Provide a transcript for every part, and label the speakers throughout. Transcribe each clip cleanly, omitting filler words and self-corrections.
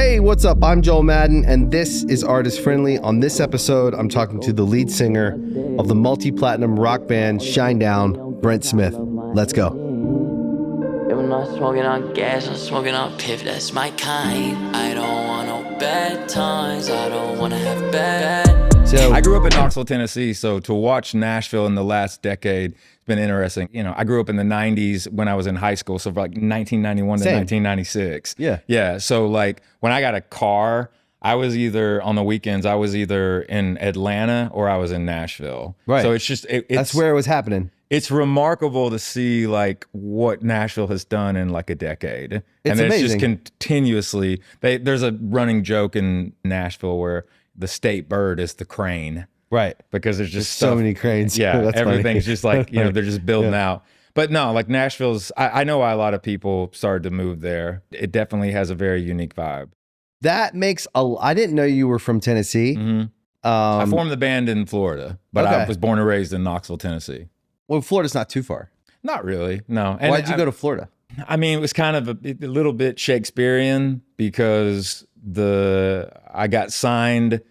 Speaker 1: Hey, what's up? I'm Joel Madden, and this is Artist Friendly. On this episode, I'm talking to the lead singer of the multi-platinum rock band Shinedown, Brent Smith. Let's go.
Speaker 2: I'm not smoking on gas, I'm smoking on piff, that's my kind. I don't want no bad times, I don't want to have bad.
Speaker 3: So I grew up in Knoxville, Tennessee, so to watch Nashville in the last decade has been interesting. You know, I grew up in the 90s when I was in high school, so from like 1991 to 1996. Yeah, so like when I got a car, I was either, on the weekends, I was either in Atlanta or I was in Nashville.
Speaker 1: Right.
Speaker 3: So it's just,
Speaker 1: that's where it was happening.
Speaker 3: It's remarkable to see like what Nashville has done in like a decade.
Speaker 1: It's
Speaker 3: and
Speaker 1: amazing.
Speaker 3: It's just continuously, there's a running joke in Nashville where the state bird is the crane.
Speaker 1: Right.
Speaker 3: Because there's just
Speaker 1: so many cranes.
Speaker 3: Yeah,
Speaker 1: That's
Speaker 3: everything's
Speaker 1: funny.
Speaker 3: just like, you know, they're just building out. But no, like Nashville's, I know why a lot of people started to move there. It definitely has a very unique vibe.
Speaker 1: That makes I didn't know you were from Tennessee.
Speaker 3: Mm-hmm. I formed the band in Florida, but I was born and raised in Knoxville, Tennessee.
Speaker 1: Well, Florida's not too far.
Speaker 3: Not really, no. And
Speaker 1: why'd you go to Florida?
Speaker 3: I mean, it was kind of a little bit Shakespearean because I got signed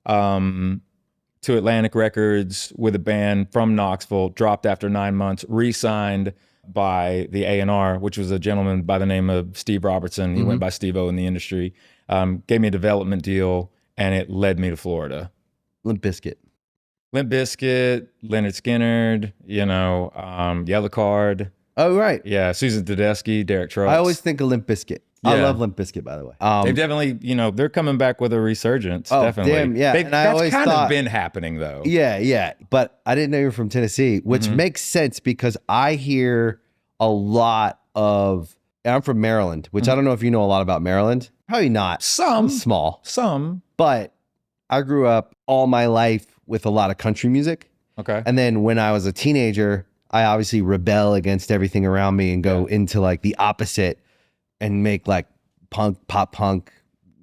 Speaker 3: to Atlantic Records with a band from Knoxville, dropped after 9 months, re-signed by the A&R, which was a gentleman by the name of Steve Robertson. He went by Steve-O in the industry. Gave me a development deal, and it led me to Florida.
Speaker 1: Limp Bizkit,
Speaker 3: Leonard Skinner, you know, Yellow Card.
Speaker 1: Oh, right.
Speaker 3: Yeah, Susan Tedeschi, Derek Trucks.
Speaker 1: I always think of Limp Bizkit.
Speaker 3: Yeah.
Speaker 1: I love Limp Bizkit, by the way.
Speaker 3: They've definitely, you know, they're coming back with a resurgence.
Speaker 1: Oh,
Speaker 3: definitely.
Speaker 1: damn, yeah. And I
Speaker 3: that's
Speaker 1: always
Speaker 3: kind
Speaker 1: thought,
Speaker 3: of been happening, though.
Speaker 1: Yeah. But I didn't know you were from Tennessee, which makes sense because I hear a lot of, and I'm from Maryland, which I don't know if you know a lot about Maryland. Probably not.
Speaker 3: Some.
Speaker 1: Small.
Speaker 3: Some.
Speaker 1: But I grew up all my life with a lot of country music.
Speaker 3: Okay.
Speaker 1: And then when I was a teenager, I obviously rebel against everything around me and go into like the opposite and make like punk, pop punk,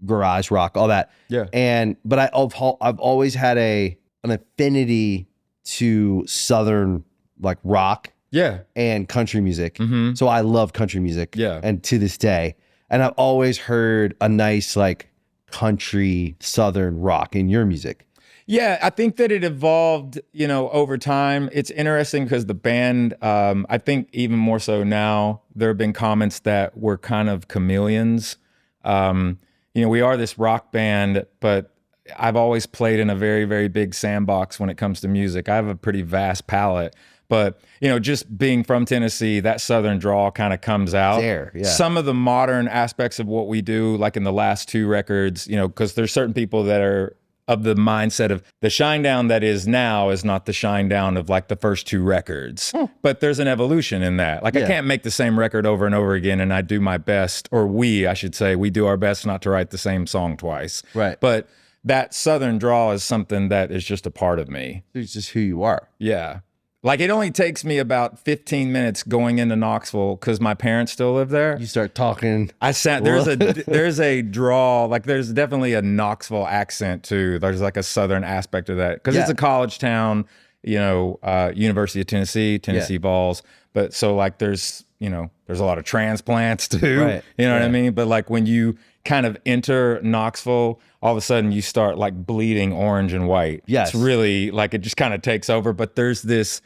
Speaker 1: garage rock, all that.
Speaker 3: Yeah.
Speaker 1: But I've always had an affinity to Southern like rock.
Speaker 3: Yeah.
Speaker 1: And country music.
Speaker 3: Mm-hmm.
Speaker 1: So I love country music.
Speaker 3: Yeah.
Speaker 1: And to this day. And I've always heard a nice like country Southern rock in your music.
Speaker 3: Yeah, I think that it evolved, you know, over time. It's interesting because the band, I think even more so now, there have been comments that we're kind of chameleons. You know, we are this rock band, but I've always played in a very, very big sandbox when it comes to music. I have a pretty vast palette. But, you know, just being from Tennessee, that Southern drawl kind of comes out.
Speaker 1: There, yeah.
Speaker 3: Some of the modern aspects of what we do, like in the last two records, you know, because there's certain people that are of the mindset of the Shinedown that is now is not the Shinedown of like the first two records. But there's an evolution in that. Like I can't make the same record over and over again, and I do my best, or I should say, we do our best not to write the same song twice.
Speaker 1: Right.
Speaker 3: But that Southern drawl is something that is just a part of me.
Speaker 1: It's just who you are.
Speaker 3: Yeah. Like it only takes me about 15 minutes going into Knoxville because my parents still live there.
Speaker 1: You start talking.
Speaker 3: There's a draw, like there's definitely a Knoxville accent too. There's like a Southern aspect of that because it's a college town, you know, University of Tennessee Vols. But so like there's a lot of transplants too.
Speaker 1: Right.
Speaker 3: You know what I mean? But like when you kind of enter Knoxville, all of a sudden you start like bleeding orange and white.
Speaker 1: Yes.
Speaker 3: It's really like it just kind of takes over. But there's this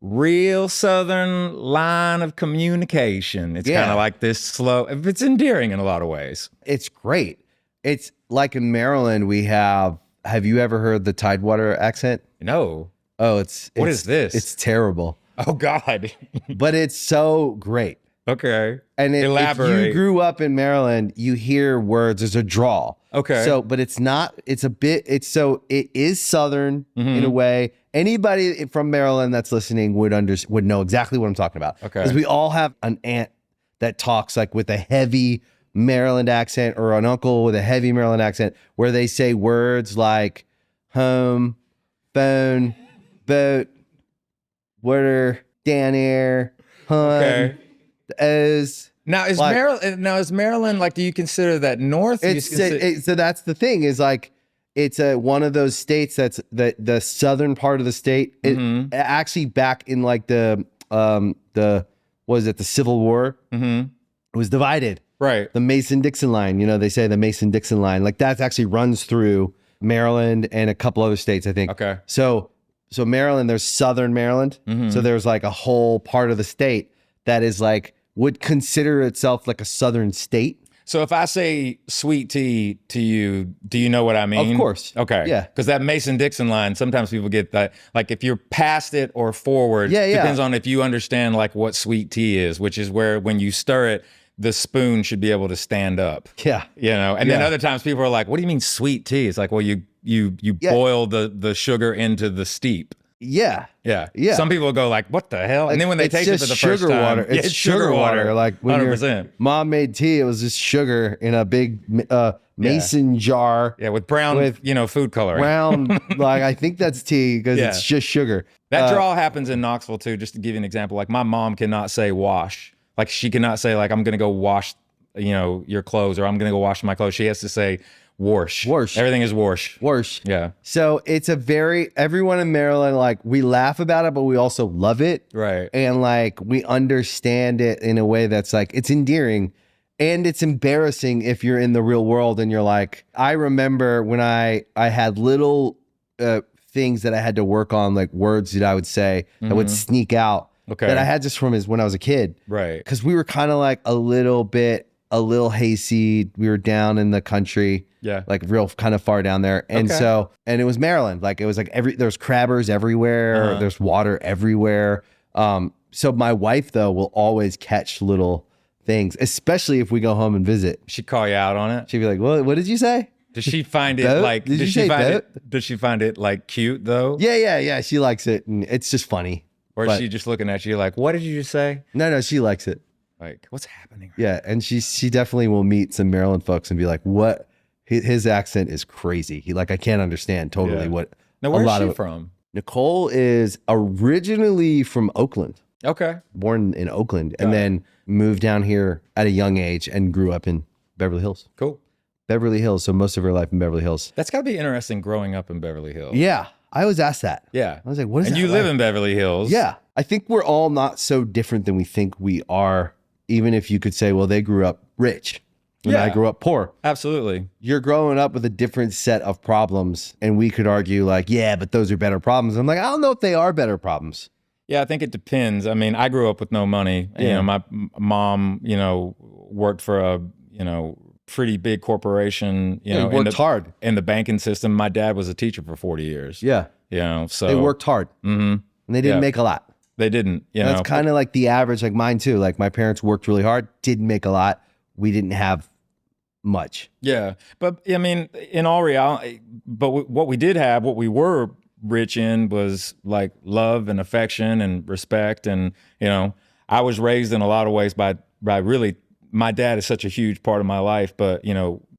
Speaker 3: real Southern line of communication. It's kind of like this slow, it's endearing in a lot of ways.
Speaker 1: It's great. It's like in Maryland, have you ever heard the Tidewater accent?
Speaker 3: No.
Speaker 1: Oh,
Speaker 3: what is this?
Speaker 1: It's terrible.
Speaker 3: Oh God.
Speaker 1: But it's so great.
Speaker 3: Okay.
Speaker 1: And
Speaker 3: elaborate.
Speaker 1: If you grew up in Maryland, you hear words, there's a drawl.
Speaker 3: Okay.
Speaker 1: So, but it's not, it is Southern in a way. Anybody from Maryland that's listening would know exactly what I'm talking about.
Speaker 3: Okay.
Speaker 1: Because we all have an aunt that talks like with a heavy Maryland accent or an uncle with a heavy Maryland accent where they say words like home, phone, boat, water, down air, hunt,
Speaker 3: Okay.
Speaker 1: O's.
Speaker 3: Now is
Speaker 1: like,
Speaker 3: Maryland like? Do you consider that north?
Speaker 1: So that's the thing is like it's one of those states that's the southern part of the state. It actually back in like the Civil War, it was divided.
Speaker 3: Right.
Speaker 1: The Mason-Dixon line, you know, they say the Mason-Dixon line, like that actually runs through Maryland and a couple other states, I think.
Speaker 3: Okay.
Speaker 1: So Maryland, there's Southern Maryland. So there's like a whole part of the state that is like, would consider itself like a Southern state.
Speaker 3: So if I say sweet tea to you, do you know what I mean?
Speaker 1: Of course.
Speaker 3: Okay.
Speaker 1: Yeah.
Speaker 3: Because that Mason-Dixon line, sometimes people get that, like if you're past it or forward, depends on if you understand like what sweet tea is, which is where when you stir it, the spoon should be able to stand up.
Speaker 1: Yeah.
Speaker 3: You know, and then other times people are like, what do you mean sweet tea? It's like, well, you boil the sugar into the steep.
Speaker 1: Yeah.
Speaker 3: Yeah.
Speaker 1: Yeah.
Speaker 3: Some people go like, what the hell? And then when they taste it for the first time,
Speaker 1: water. It's sugar water. Like when
Speaker 3: 100%.
Speaker 1: Mom made tea, it was just sugar in a big mason jar.
Speaker 3: Yeah, with brown, food coloring.
Speaker 1: Brown, like I think that's tea because it's just sugar.
Speaker 3: That draw happens in Knoxville too, just to give you an example. Like my mom cannot say wash. Like she cannot say like, I'm going to go wash, your clothes, or I'm going to go wash my clothes. She has to say wash.
Speaker 1: Wash.
Speaker 3: Everything is wash.
Speaker 1: Wash.
Speaker 3: Yeah.
Speaker 1: So it's everyone in Maryland, like we laugh about it, but we also love it.
Speaker 3: Right.
Speaker 1: And like we understand it in a way that's like, it's endearing and it's embarrassing if you're in the real world and you're like, I remember when I had little things that I had to work on, like words that I would say that would sneak out.
Speaker 3: Okay.
Speaker 1: That I had just from when I was a kid.
Speaker 3: Right.
Speaker 1: Because we were kind of like a little hayseed. We were down in the country.
Speaker 3: Yeah.
Speaker 1: Like real kind of far down there. And and it was Maryland. Like it was like there's crabbers everywhere. There's water everywhere. So my wife though will always catch little things, especially if we go home and visit.
Speaker 3: She'd call you out on it.
Speaker 1: She'd be like, what did you say?
Speaker 3: Does she find it
Speaker 1: Boat?
Speaker 3: like,
Speaker 1: Did you
Speaker 3: does
Speaker 1: say
Speaker 3: she find
Speaker 1: boat?
Speaker 3: it, does she find it like cute though?
Speaker 1: Yeah. She likes it. And it's just funny.
Speaker 3: Or is she just looking at you like, what did you just say?
Speaker 1: No, she likes it.
Speaker 3: Like, what's happening?
Speaker 1: Yeah, and she definitely will meet some Maryland folks and be like, "What? His accent is crazy. He like I can't understand totally what."
Speaker 3: Now, where's she from?
Speaker 1: Nicole is originally from Oakland,
Speaker 3: Okay.
Speaker 1: born in Oakland, and then moved down here at a young age and grew up in Beverly Hills.
Speaker 3: Cool.
Speaker 1: Beverly Hills, so most of her life in Beverly Hills.
Speaker 3: That's got to be interesting growing up in Beverly Hills.
Speaker 1: Yeah, I always asked that.
Speaker 3: Yeah.
Speaker 1: I was like, "What is?"
Speaker 3: And
Speaker 1: that
Speaker 3: you live
Speaker 1: like?
Speaker 3: in Beverly Hills.
Speaker 1: Yeah, I think we're all not so different than we think we are. Even if you could say, well, they grew up rich and I grew up poor.
Speaker 3: Absolutely.
Speaker 1: You're growing up with a different set of problems. And we could argue like, yeah, but those are better problems. I'm like, I don't know if they are better problems.
Speaker 3: Yeah, I think it depends. I mean, I grew up with no money.
Speaker 1: Yeah.
Speaker 3: My mom, worked for a, pretty big corporation,
Speaker 1: worked hard
Speaker 3: in the banking system. My dad was a teacher for 40 years.
Speaker 1: Yeah.
Speaker 3: So
Speaker 1: they worked hard and they didn't make a lot.
Speaker 3: They didn't,
Speaker 1: That's kind of like the average, like mine too. Like my parents worked really hard, didn't make a lot. We didn't have much.
Speaker 3: Yeah. But I mean, in all reality, what we did have, what we were rich in was like love and affection and respect. And, I was raised in a lot of ways by really, my dad is such a huge part of my life, but,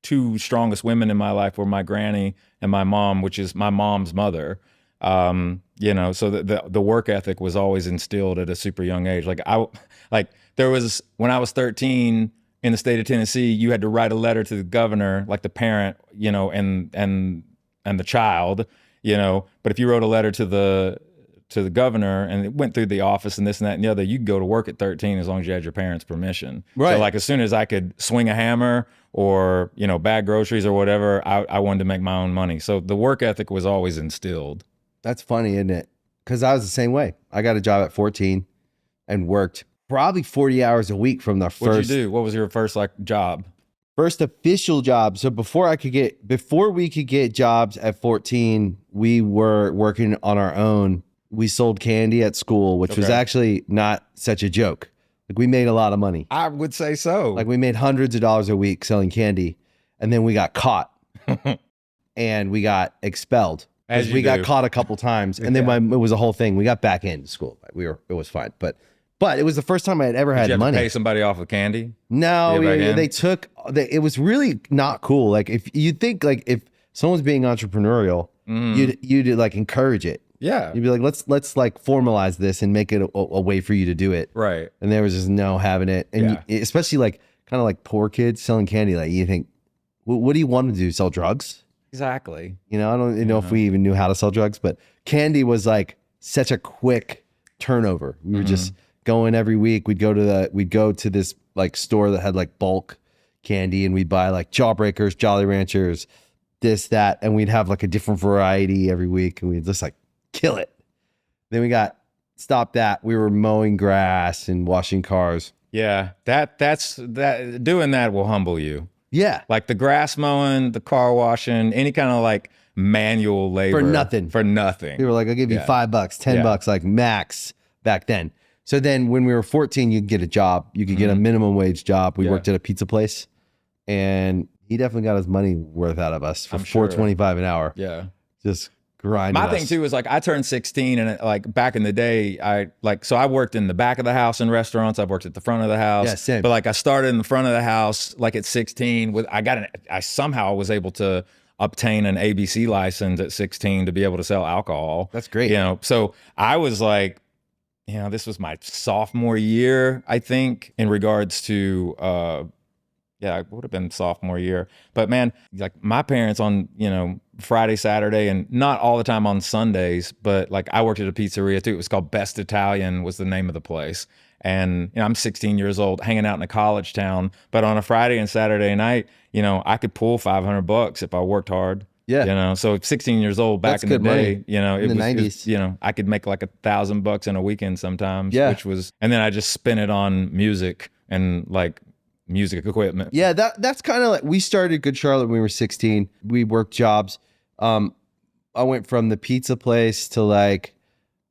Speaker 3: two strongest women in my life were my granny and my mom, which is my mom's mother. So the work ethic was always instilled at a super young age. There was, when I was 13 in the state of Tennessee, you had to write a letter to the governor, like the parent, and the child, but if you wrote a letter to the governor and it went through the office and this and that and the other, you could go to work at 13 as long as you had your parents' permission.
Speaker 1: Right.
Speaker 3: So like as soon as I could swing a hammer or, bag groceries or whatever, I wanted to make my own money. So the work ethic was always instilled.
Speaker 1: That's funny, isn't it? Because I was the same way. I got a job at 14 and worked probably 40 hours a week from the first.
Speaker 3: What'd you do? What was your first job?
Speaker 1: First official job. So before we could get jobs at 14, we were working on our own. We sold candy at school, which was actually not such a joke. Like we made a lot of money.
Speaker 3: I would say so.
Speaker 1: Like we made hundreds of dollars a week selling candy, and then we got caught and we got expelled.
Speaker 3: As you
Speaker 1: we got
Speaker 3: do.
Speaker 1: caught a couple times, and then it was a whole thing. We got back into school. It was fine, but it was the first time I had ever
Speaker 3: Did
Speaker 1: had
Speaker 3: you have
Speaker 1: money.
Speaker 3: to pay somebody off with candy?
Speaker 1: No,
Speaker 3: Get back in?
Speaker 1: it was really not cool. Like if you think like if someone's being entrepreneurial, you'd like encourage it.
Speaker 3: Yeah.
Speaker 1: You'd be like, let's like formalize this and make it a way for you to do it.
Speaker 3: Right.
Speaker 1: And there was just no having it, and especially like kind of like poor kids selling candy. Like you think, what do you want to do? Sell drugs?
Speaker 3: Exactly.
Speaker 1: I don't know if we even knew how to sell drugs, but candy was like such a quick turnover. We were just going every week. We'd go to this like store that had like bulk candy, and we'd buy like Jawbreakers, Jolly Ranchers, this, that, and we'd have like a different variety every week, and we'd just like kill it. Then we got stopped that. We were mowing grass and washing cars.
Speaker 3: Yeah, that's doing that will humble you.
Speaker 1: Yeah.
Speaker 3: Like the grass mowing, the car washing, any kind of like manual labor.
Speaker 1: For nothing.
Speaker 3: For nothing.
Speaker 1: We were like, I'll give you $5, $10, like max back then. So then when we were 14, you could get a job. You could get a minimum wage job. We worked at a pizza place, and he definitely got his money worth out of us for $4.25 an hour.
Speaker 3: Yeah.
Speaker 1: Just grinding
Speaker 3: My
Speaker 1: us.
Speaker 3: thing too is like I turned 16, and like back in the day, I worked in the back of the house in restaurants. I've worked at the front of the house.
Speaker 1: Yeah, same.
Speaker 3: But like I started in the front of the house like at 16 I somehow was able to obtain an ABC license at 16 to be able to sell alcohol.
Speaker 1: That's great.
Speaker 3: You know, so I was like, you know, this was my sophomore year, I think, in regards to yeah, it would have been sophomore year. But man, like my parents on, you know, Friday, Saturday, and not all the time on Sundays, but like I worked at a pizzeria too. It was called Best Italian was the name of the place. And you know, I'm 16 years old, hanging out in a college town. But on a Friday and Saturday night, you know, I could pull $500 if I worked hard.
Speaker 1: Yeah.
Speaker 3: You know, so 16 years old back
Speaker 1: That's
Speaker 3: in the
Speaker 1: good
Speaker 3: day,
Speaker 1: money.
Speaker 3: you know,
Speaker 1: In the 90s.
Speaker 3: you know, I could make like $1,000 in a weekend sometimes,
Speaker 1: Yeah.
Speaker 3: which was, and then I just spent it on music and like music equipment.
Speaker 1: Yeah, that's kind of like, we started Good Charlotte when we were 16. We worked jobs. I went from the pizza place to like,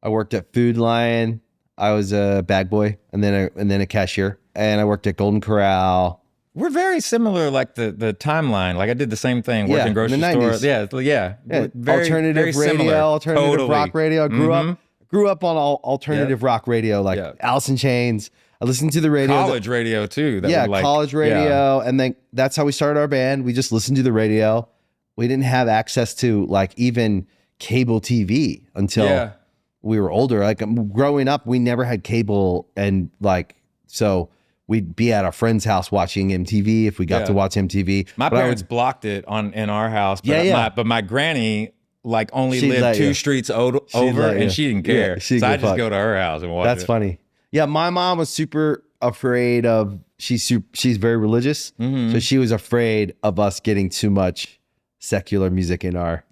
Speaker 1: I worked at Food Lion. I was a bag boy and then a cashier. And I worked at Golden Corral.
Speaker 3: We're very similar, like the timeline. Like I did the same thing, worked in grocery
Speaker 1: in the 90s.
Speaker 3: stores. Yeah. Very,
Speaker 1: alternative
Speaker 3: very
Speaker 1: radio,
Speaker 3: similar.
Speaker 1: alternative
Speaker 3: Totally.
Speaker 1: rock radio. Grew up on alternative rock radio, like
Speaker 3: Yeah.
Speaker 1: Alice in Chains. I listened to the radio.
Speaker 3: College radio too. That
Speaker 1: Yeah,
Speaker 3: would, like,
Speaker 1: college radio. And then that's how we started our band. We just listened to the radio. We didn't have access to like even cable TV until we were older. Like growing up, we never had cable, and like, so we'd be at a friend's house watching MTV if we got to watch MTV.
Speaker 3: My
Speaker 1: But I
Speaker 3: parents
Speaker 1: would-
Speaker 3: blocked it in our house. But but my granny like only
Speaker 1: She'd
Speaker 3: lived
Speaker 1: let
Speaker 3: 2
Speaker 1: you.
Speaker 3: streets
Speaker 1: She'd
Speaker 3: over,
Speaker 1: let you.
Speaker 3: and she didn't care.
Speaker 1: Yeah, she'd
Speaker 3: so
Speaker 1: go
Speaker 3: I just
Speaker 1: fuck.
Speaker 3: go to her house and watch
Speaker 1: That's
Speaker 3: it.
Speaker 1: funny. Yeah, my mom was super afraid of. She's very religious, so she was afraid of us getting too much secular music in our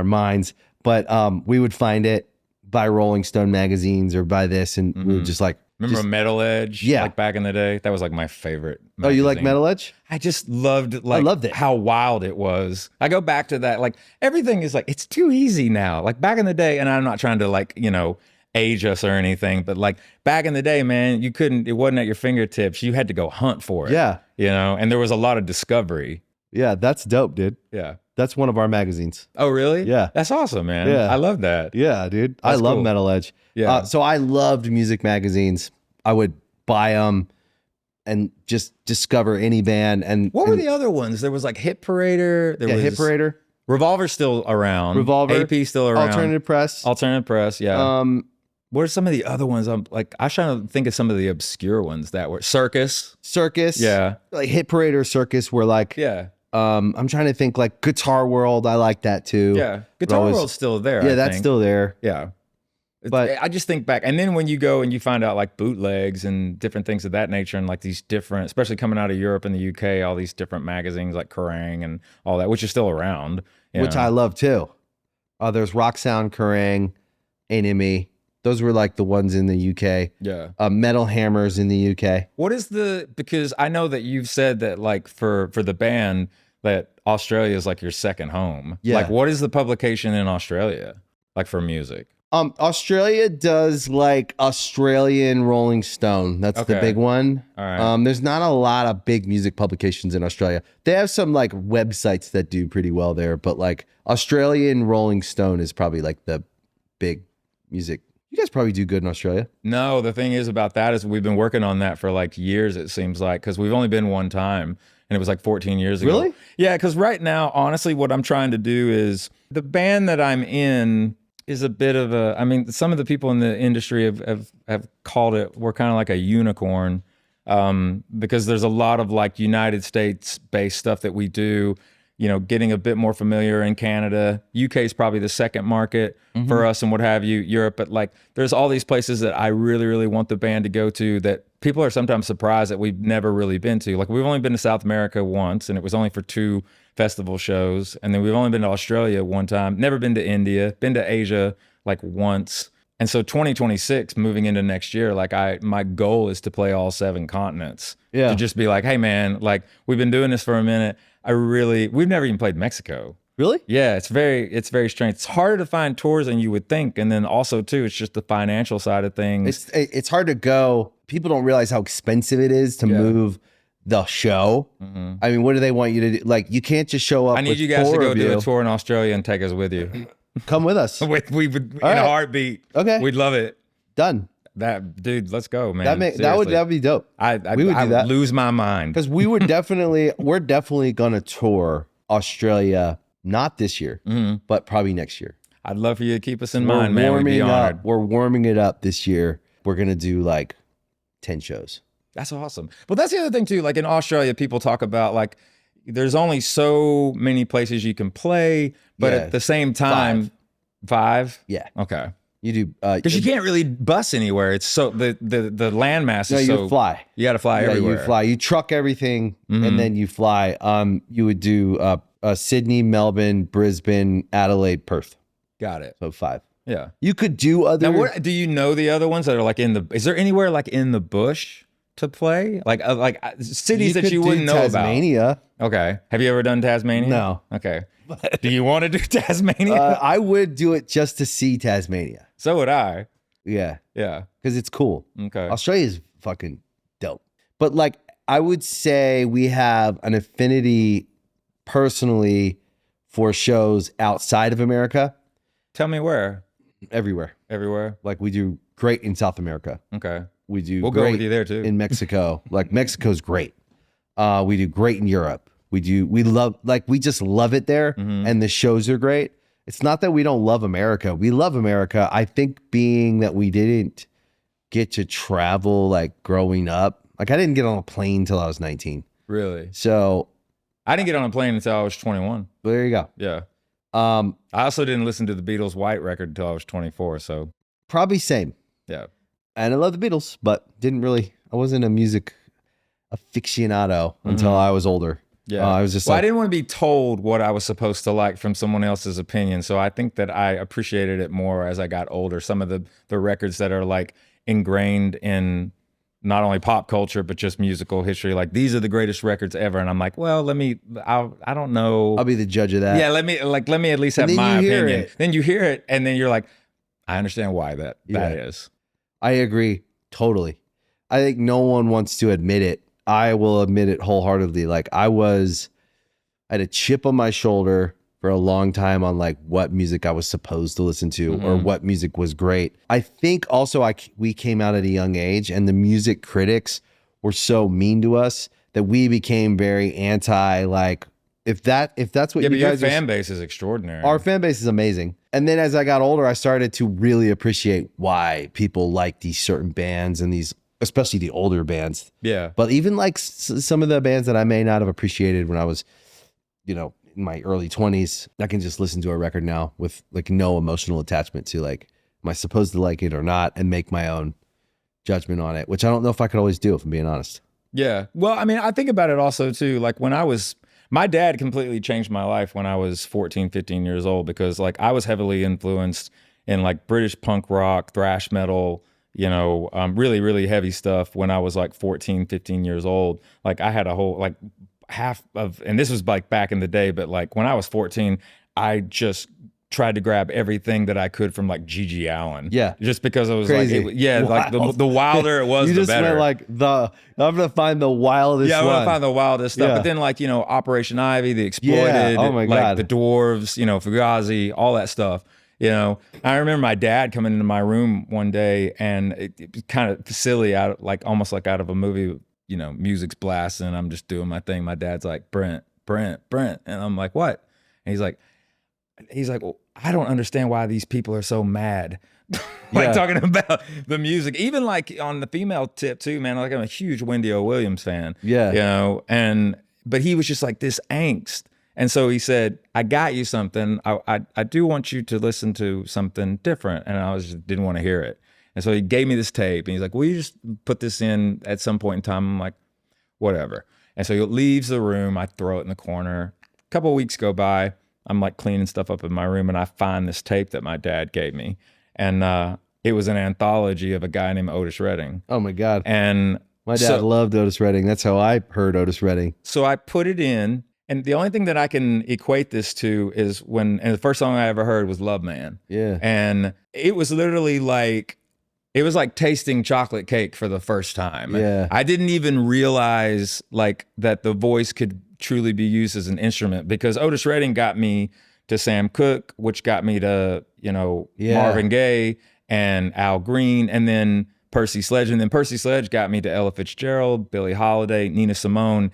Speaker 1: minds. But we would find it, buy Rolling Stone magazines or buy this, and we would just like.
Speaker 3: Remember Metal Edge?
Speaker 1: Yeah.
Speaker 3: Like back in the day? That was like my favorite
Speaker 1: Oh, you like
Speaker 3: magazine.
Speaker 1: Metal Edge?
Speaker 3: I just loved
Speaker 1: loved it.
Speaker 3: how wild it was. I go back to that, like everything is like, it's too easy now. Like back in the day, and I'm not trying to like, you know, age us or anything, but like back in the day, man, it wasn't at your fingertips. You had to go hunt for it.
Speaker 1: Yeah.
Speaker 3: You know, and there was a lot of discovery.
Speaker 1: Yeah, that's dope, dude.
Speaker 3: Yeah.
Speaker 1: That's one of our magazines.
Speaker 3: Oh, really?
Speaker 1: Yeah.
Speaker 3: That's awesome, man.
Speaker 1: Yeah.
Speaker 3: I love that.
Speaker 1: Yeah, dude. I
Speaker 3: That's
Speaker 1: love
Speaker 3: cool.
Speaker 1: Metal Edge.
Speaker 3: Yeah.
Speaker 1: So I loved music magazines. I would buy them and just discover any band. And
Speaker 3: What were the other ones? There was like Hit Parader. There was
Speaker 1: Hit Parader,
Speaker 3: Revolver's still around.
Speaker 1: Revolver,
Speaker 3: AP still around.
Speaker 1: Alternative Press.
Speaker 3: Alternative Press, yeah. What are some of the other ones? I'm trying to think of some of the obscure ones that were Circus. Yeah.
Speaker 1: Like Hit Parader, Circus were like,
Speaker 3: Yeah.
Speaker 1: I'm trying to think like Guitar World. I like that too.
Speaker 3: Yeah.
Speaker 1: But
Speaker 3: Guitar
Speaker 1: always-
Speaker 3: World's still there.
Speaker 1: Yeah,
Speaker 3: I
Speaker 1: that's
Speaker 3: think.
Speaker 1: still there.
Speaker 3: Yeah.
Speaker 1: But-
Speaker 3: I just think back, and then when you go and you find out like bootlegs and different things of that nature, and like these different, especially coming out of Europe and the UK, all these different magazines like Kerrang and all that, which is still around. you
Speaker 1: Which
Speaker 3: know.
Speaker 1: I love too. There's Rock Sound, Kerrang, Enemy. Those were like the ones in the UK.
Speaker 3: Yeah.
Speaker 1: Metal Hammers in the UK.
Speaker 3: What is because I know that you've said that like for the band that Australia is like your second home.
Speaker 1: Yeah.
Speaker 3: Like what is the publication in Australia like for music?
Speaker 1: Australia does like Australian Rolling Stone. That's the
Speaker 3: Okay.
Speaker 1: big one.
Speaker 3: All right.
Speaker 1: There's not a lot of big music publications in Australia. They have some like websites that do pretty well there, but like Australian Rolling Stone is probably like the big music. You guys probably do good in Australia.
Speaker 3: No, the thing is about that is we've been working on that for like years, it seems like, because we've only been one time and it was like 14 years ago.
Speaker 1: Really?
Speaker 3: Yeah, because right now, honestly, what I'm trying to do is the band that I'm in is a bit of a, I mean, some of the people in the industry have called it, we're kind of like a unicorn because there's a lot of like United States based stuff that we do, you know, getting a bit more familiar in Canada. UK is probably the second market for us and what have you, Europe. But like there's all these places that I really, really want the band to go to that people are sometimes surprised that we've never really been to. Like, we've only been to South America once, and it was only for 2 festival shows. And then we've only been to Australia one time, never been to India, been to Asia like once. And so 2026, moving into next year, like my goal is to play all 7 continents.
Speaker 1: Yeah.
Speaker 3: To just be like, hey man, like we've been doing this for a minute. We've never even played Mexico.
Speaker 1: Really?
Speaker 3: Yeah, it's very strange. It's harder to find tours than you would think. And then also too, it's just the financial side of things.
Speaker 1: It's hard to go. People don't realize how expensive it is to move the show. I mean, what do they want you to do? Like, you can't just show up.
Speaker 3: I need you guys to go do a tour in Australia and take us with you.
Speaker 1: Come with us.
Speaker 3: we would in a heartbeart.
Speaker 1: Okay.
Speaker 3: We'd love it.
Speaker 1: Done.
Speaker 3: That dude, let's go, man.
Speaker 1: That would be dope.
Speaker 3: We would do that. Lose my mind.
Speaker 1: Because we're definitely gonna tour Australia, not this year, but probably next year.
Speaker 3: I'd love for you to keep us in mind, man. We'd be honored.
Speaker 1: We're warming it up this year. We're gonna do like 10 shows.
Speaker 3: That's awesome. But that's the other thing too. Like in Australia, people talk about like there's only so many places you can play, but at the same time, 5?
Speaker 1: Yeah.
Speaker 3: Okay.
Speaker 1: You do
Speaker 3: because you can't really bus anywhere. It's so the landmass is
Speaker 1: you fly.
Speaker 3: You got to fly everywhere.
Speaker 1: You fly. You truck everything and then you fly. You would do Sydney, Melbourne, Brisbane, Adelaide, Perth.
Speaker 3: Got it.
Speaker 1: So 5.
Speaker 3: Yeah.
Speaker 1: You could do other.
Speaker 3: Now, do you know the other ones that are like in the? Is there anywhere like in the bush to play? Like cities that you wouldn't know
Speaker 1: Tasmania.
Speaker 3: about? Okay. Have you ever done Tasmania?
Speaker 1: No.
Speaker 3: Okay. Do you want to do Tasmania?
Speaker 1: I would do it just to see Tasmania.
Speaker 3: So would I.
Speaker 1: Yeah.
Speaker 3: Yeah.
Speaker 1: Because it's cool.
Speaker 3: Okay.
Speaker 1: Australia is fucking dope. But like, I would say we have an affinity personally for shows outside of America.
Speaker 3: Tell me where.
Speaker 1: Everywhere.
Speaker 3: Everywhere.
Speaker 1: Like, we do great in South America.
Speaker 3: Okay.
Speaker 1: We'll
Speaker 3: go with you there too.
Speaker 1: In Mexico. Like, Mexico's great. We do great in Europe. We just love it there. And the shows are great. It's not that we don't love America. We love America. I think being that we didn't get to travel like growing up, like I didn't get on a plane until I was 19.
Speaker 3: Really?
Speaker 1: So
Speaker 3: I didn't get on a plane until I was 21.
Speaker 1: There you go.
Speaker 3: Yeah. I also didn't listen to the Beatles' White record until I was 24. So
Speaker 1: probably same.
Speaker 3: Yeah.
Speaker 1: And I love the Beatles, but I wasn't a music aficionado until I was older.
Speaker 3: Yeah.
Speaker 1: I was just
Speaker 3: I didn't want to be told what I was supposed to like from someone else's opinion. So I think that I appreciated it more as I got older. Some of the records that are like ingrained in not only pop culture, but just musical history. Like, these are the greatest records ever. And I'm like, well, I don't know.
Speaker 1: I'll be the judge of that.
Speaker 3: Yeah. Let me at least have my opinion. Then you hear it and then you're like, I understand why that is.
Speaker 1: I agree. Totally. I think no one wants to admit it. I will admit it wholeheartedly. Like, I had a chip on my shoulder for a long time on like what music I was supposed to listen to or what music was great. I think also we came out at a young age and the music critics were so mean to us that we became very anti, like, if that's what you guys
Speaker 3: your fan base is extraordinary.
Speaker 1: Our fan base is amazing. And then as I got older, I started to really appreciate why people like these certain bands and these, especially the older bands.
Speaker 3: Yeah.
Speaker 1: But even like some of the bands that I may not have appreciated when I was, in my early 20s, I can just listen to a record now with like no emotional attachment to like, am I supposed to like it or not, and make my own judgment on it, which I don't know if I could always do, if I'm being honest.
Speaker 3: Yeah. Well, I mean, I think about it also too, like my dad completely changed my life when I was 14, 15 years old, because like I was heavily influenced in like British punk rock, thrash metal, really, really heavy stuff when I was like 14, 15 years old. Like I had a whole, like and this was like back in the day, but like when I was 14, I just tried to grab everything that I could from like Gigi Allen.
Speaker 1: Yeah.
Speaker 3: Just because it was
Speaker 1: crazy.
Speaker 3: Like the wilder it was,
Speaker 1: you
Speaker 3: the
Speaker 1: just
Speaker 3: better.
Speaker 1: Went like I'm going to find the wildest
Speaker 3: one. Yeah, I'm going to
Speaker 1: one.
Speaker 3: find the wildest stuff.
Speaker 1: Yeah.
Speaker 3: But then like, Operation Ivy, The Exploited,
Speaker 1: oh my
Speaker 3: like
Speaker 1: God.
Speaker 3: the Dwarves, Fugazi, all that stuff. I remember my dad coming into my room one day, and it was kind of silly, almost like out of a movie. Music's blasting, I'm just doing my thing. My dad's like, Brent, and I'm like, what? And he's like, well, I don't understand why these people are so mad. Talking about the music, even like on the female tip too, man. Like, I'm a huge Wendy O. Williams fan.
Speaker 1: Yeah.
Speaker 3: But he was just like this angst. And so he said, I got you something. I do want you to listen to something different. And I didn't want to hear it. And so he gave me this tape and he's like, will you just put this in at some point in time? I'm like, whatever. And so he leaves the room. I throw it in the corner. A couple of weeks go by. I'm like cleaning stuff up in my room and I find this tape that my dad gave me. And it was an anthology of a guy named Otis Redding.
Speaker 1: Oh my God.
Speaker 3: And
Speaker 1: my dad loved Otis Redding. That's how I heard Otis Redding.
Speaker 3: So I put it in. And the only thing that I can equate this to is and the first song I ever heard was Love Man.
Speaker 1: Yeah.
Speaker 3: And it was literally like, it was like tasting chocolate cake for the first time.
Speaker 1: Yeah.
Speaker 3: I didn't even realize like that the voice could truly be used as an instrument, because Otis Redding got me to Sam Cooke, which got me to, Marvin Gaye and Al Green, and then Percy Sledge. And then Percy Sledge got me to Ella Fitzgerald, Billie Holiday, Nina Simone.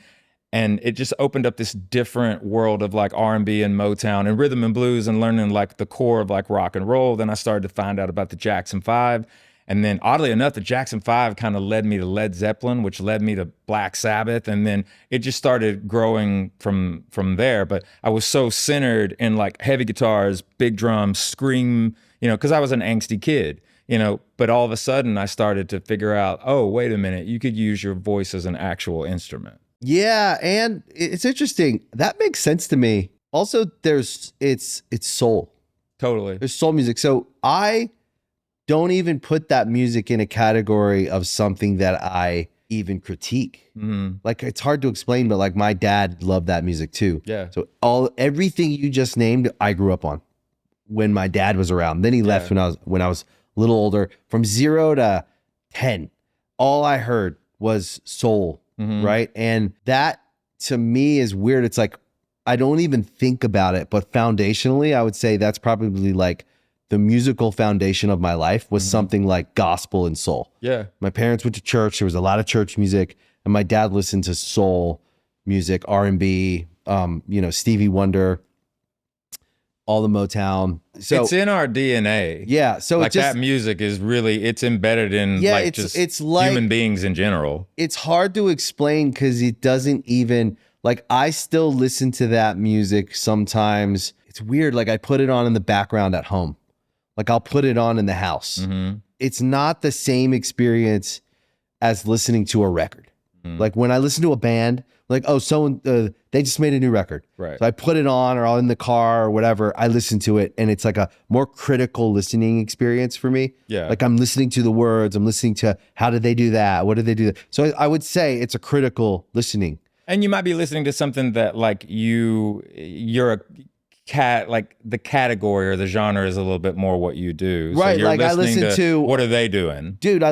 Speaker 3: And it just opened up this different world of like R&B and Motown and rhythm and blues, and learning like the core of like rock and roll. Then I started to find out about the Jackson 5. And then oddly enough, the Jackson 5 kind of led me to Led Zeppelin, which led me to Black Sabbath. And then it just started growing from there. But I was so centered in like heavy guitars, big drums, scream, because I was an angsty kid, but all of a sudden I started to figure out, oh, wait a minute, you could use your voice as an actual instrument.
Speaker 1: Yeah, and it's interesting. That makes sense to me. Also, it's soul.
Speaker 3: Totally.
Speaker 1: There's soul music. So I don't even put that music in a category of something that I even critique.
Speaker 3: Mm-hmm.
Speaker 1: Like, it's hard to explain, but like my dad loved that music too.
Speaker 3: Yeah.
Speaker 1: So everything you just named, I grew up on when my dad was around. Then he left when I was a little older. From 0 to 10, all I heard was soul. Mm-hmm. Right. And that to me is weird. It's like, I don't even think about it, but foundationally, I would say that's probably like the musical foundation of my life was something like gospel and soul.
Speaker 3: Yeah.
Speaker 1: My parents went to church. There was a lot of church music, and my dad listened to soul music, R&B, Stevie Wonder, all the Motown. So
Speaker 3: it's in our DNA.
Speaker 1: Yeah. So
Speaker 3: like that music is really, it's embedded in it's like human beings in general.
Speaker 1: It's hard to explain because it doesn't even, like, I still listen to that music sometimes. It's weird. Like, I put it on in the background at home. Like, I'll put it on in the house. Mm-hmm. It's not the same experience as listening to a record. Mm-hmm. Like when I listen to a band, like, oh, they just made a new record. Right. So I put it on, or I'm in the car or whatever. I listen to it, and it's like a more critical listening experience for me. Yeah. Like I'm listening to the words. I'm listening to how did they do that? What did they do? So I would say it's a critical listening.
Speaker 3: And you might be listening to something that like you're a cat, like the category or the genre is a little bit more what you do.
Speaker 1: Right.
Speaker 3: So you're
Speaker 1: like I listen to
Speaker 3: what are they doing?
Speaker 1: Dude, I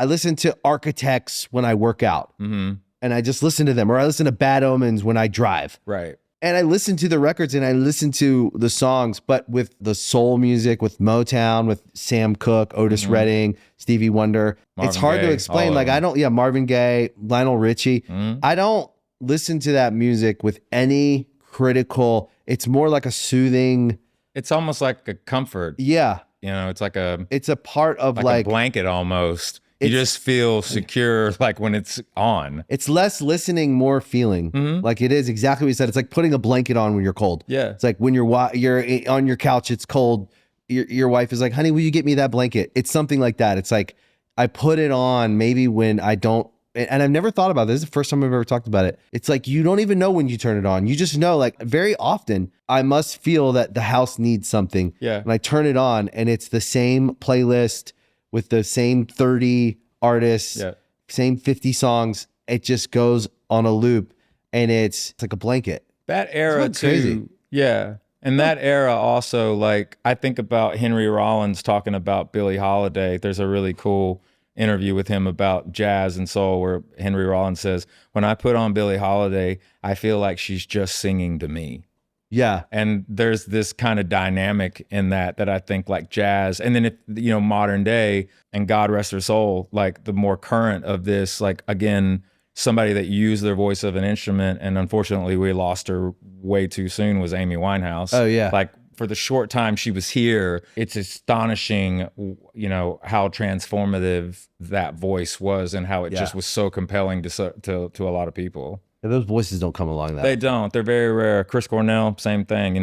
Speaker 1: listen to Architects when I work out. Mm-hmm. And I just listen to them, or I listen to Bad Omens when I drive. Right. And I listen to the records and I listen to the songs, but with the soul music, with Motown, with Sam Cooke, Otis Redding, Stevie Wonder. It's hard to explain. Like Marvin Gaye, Lionel Richie. Mm-hmm. I don't listen to that music with any critical. It's more like a soothing.
Speaker 3: It's almost like a comfort.
Speaker 1: Yeah.
Speaker 3: It's like
Speaker 1: it's a part of like
Speaker 3: a blanket almost. You just feel secure, like when it's on.
Speaker 1: It's less listening, more feeling. Mm-hmm. Like it is exactly what you said. It's like putting a blanket on when you're cold. Yeah. It's like when you're on your couch, it's cold. Your wife is like, honey, will you get me that blanket? It's something like that. It's like I put it on maybe when I don't, and I've never thought about this. This is the first time I've ever talked about it. It's like you don't even know when you turn it on. You just know, like very often I must feel that the house needs something. Yeah. And I turn it on and it's the same playlist with the same 30 artists, same 50 songs. It just goes on a loop, and it's like a blanket.
Speaker 3: That era too, crazy. Yeah. And that era also, like, I think about Henry Rollins talking about Billie Holiday. There's a really cool interview with him about jazz and soul where Henry Rollins says, when I put on Billie Holiday, I feel like she's just singing to me. Yeah. And there's this kind of dynamic in that I think like jazz. And then if, modern day, and God rest her soul, like the more current of this, like again, somebody that used their voice of an instrument, and unfortunately we lost her way too soon, was Amy Winehouse. Oh yeah. Like for the short time she was here, it's astonishing, how transformative that voice was and how it just was so compelling to a lot of people.
Speaker 1: Yeah, those voices don't come along that
Speaker 3: They don't. They're very rare. Chris Cornell, same thing.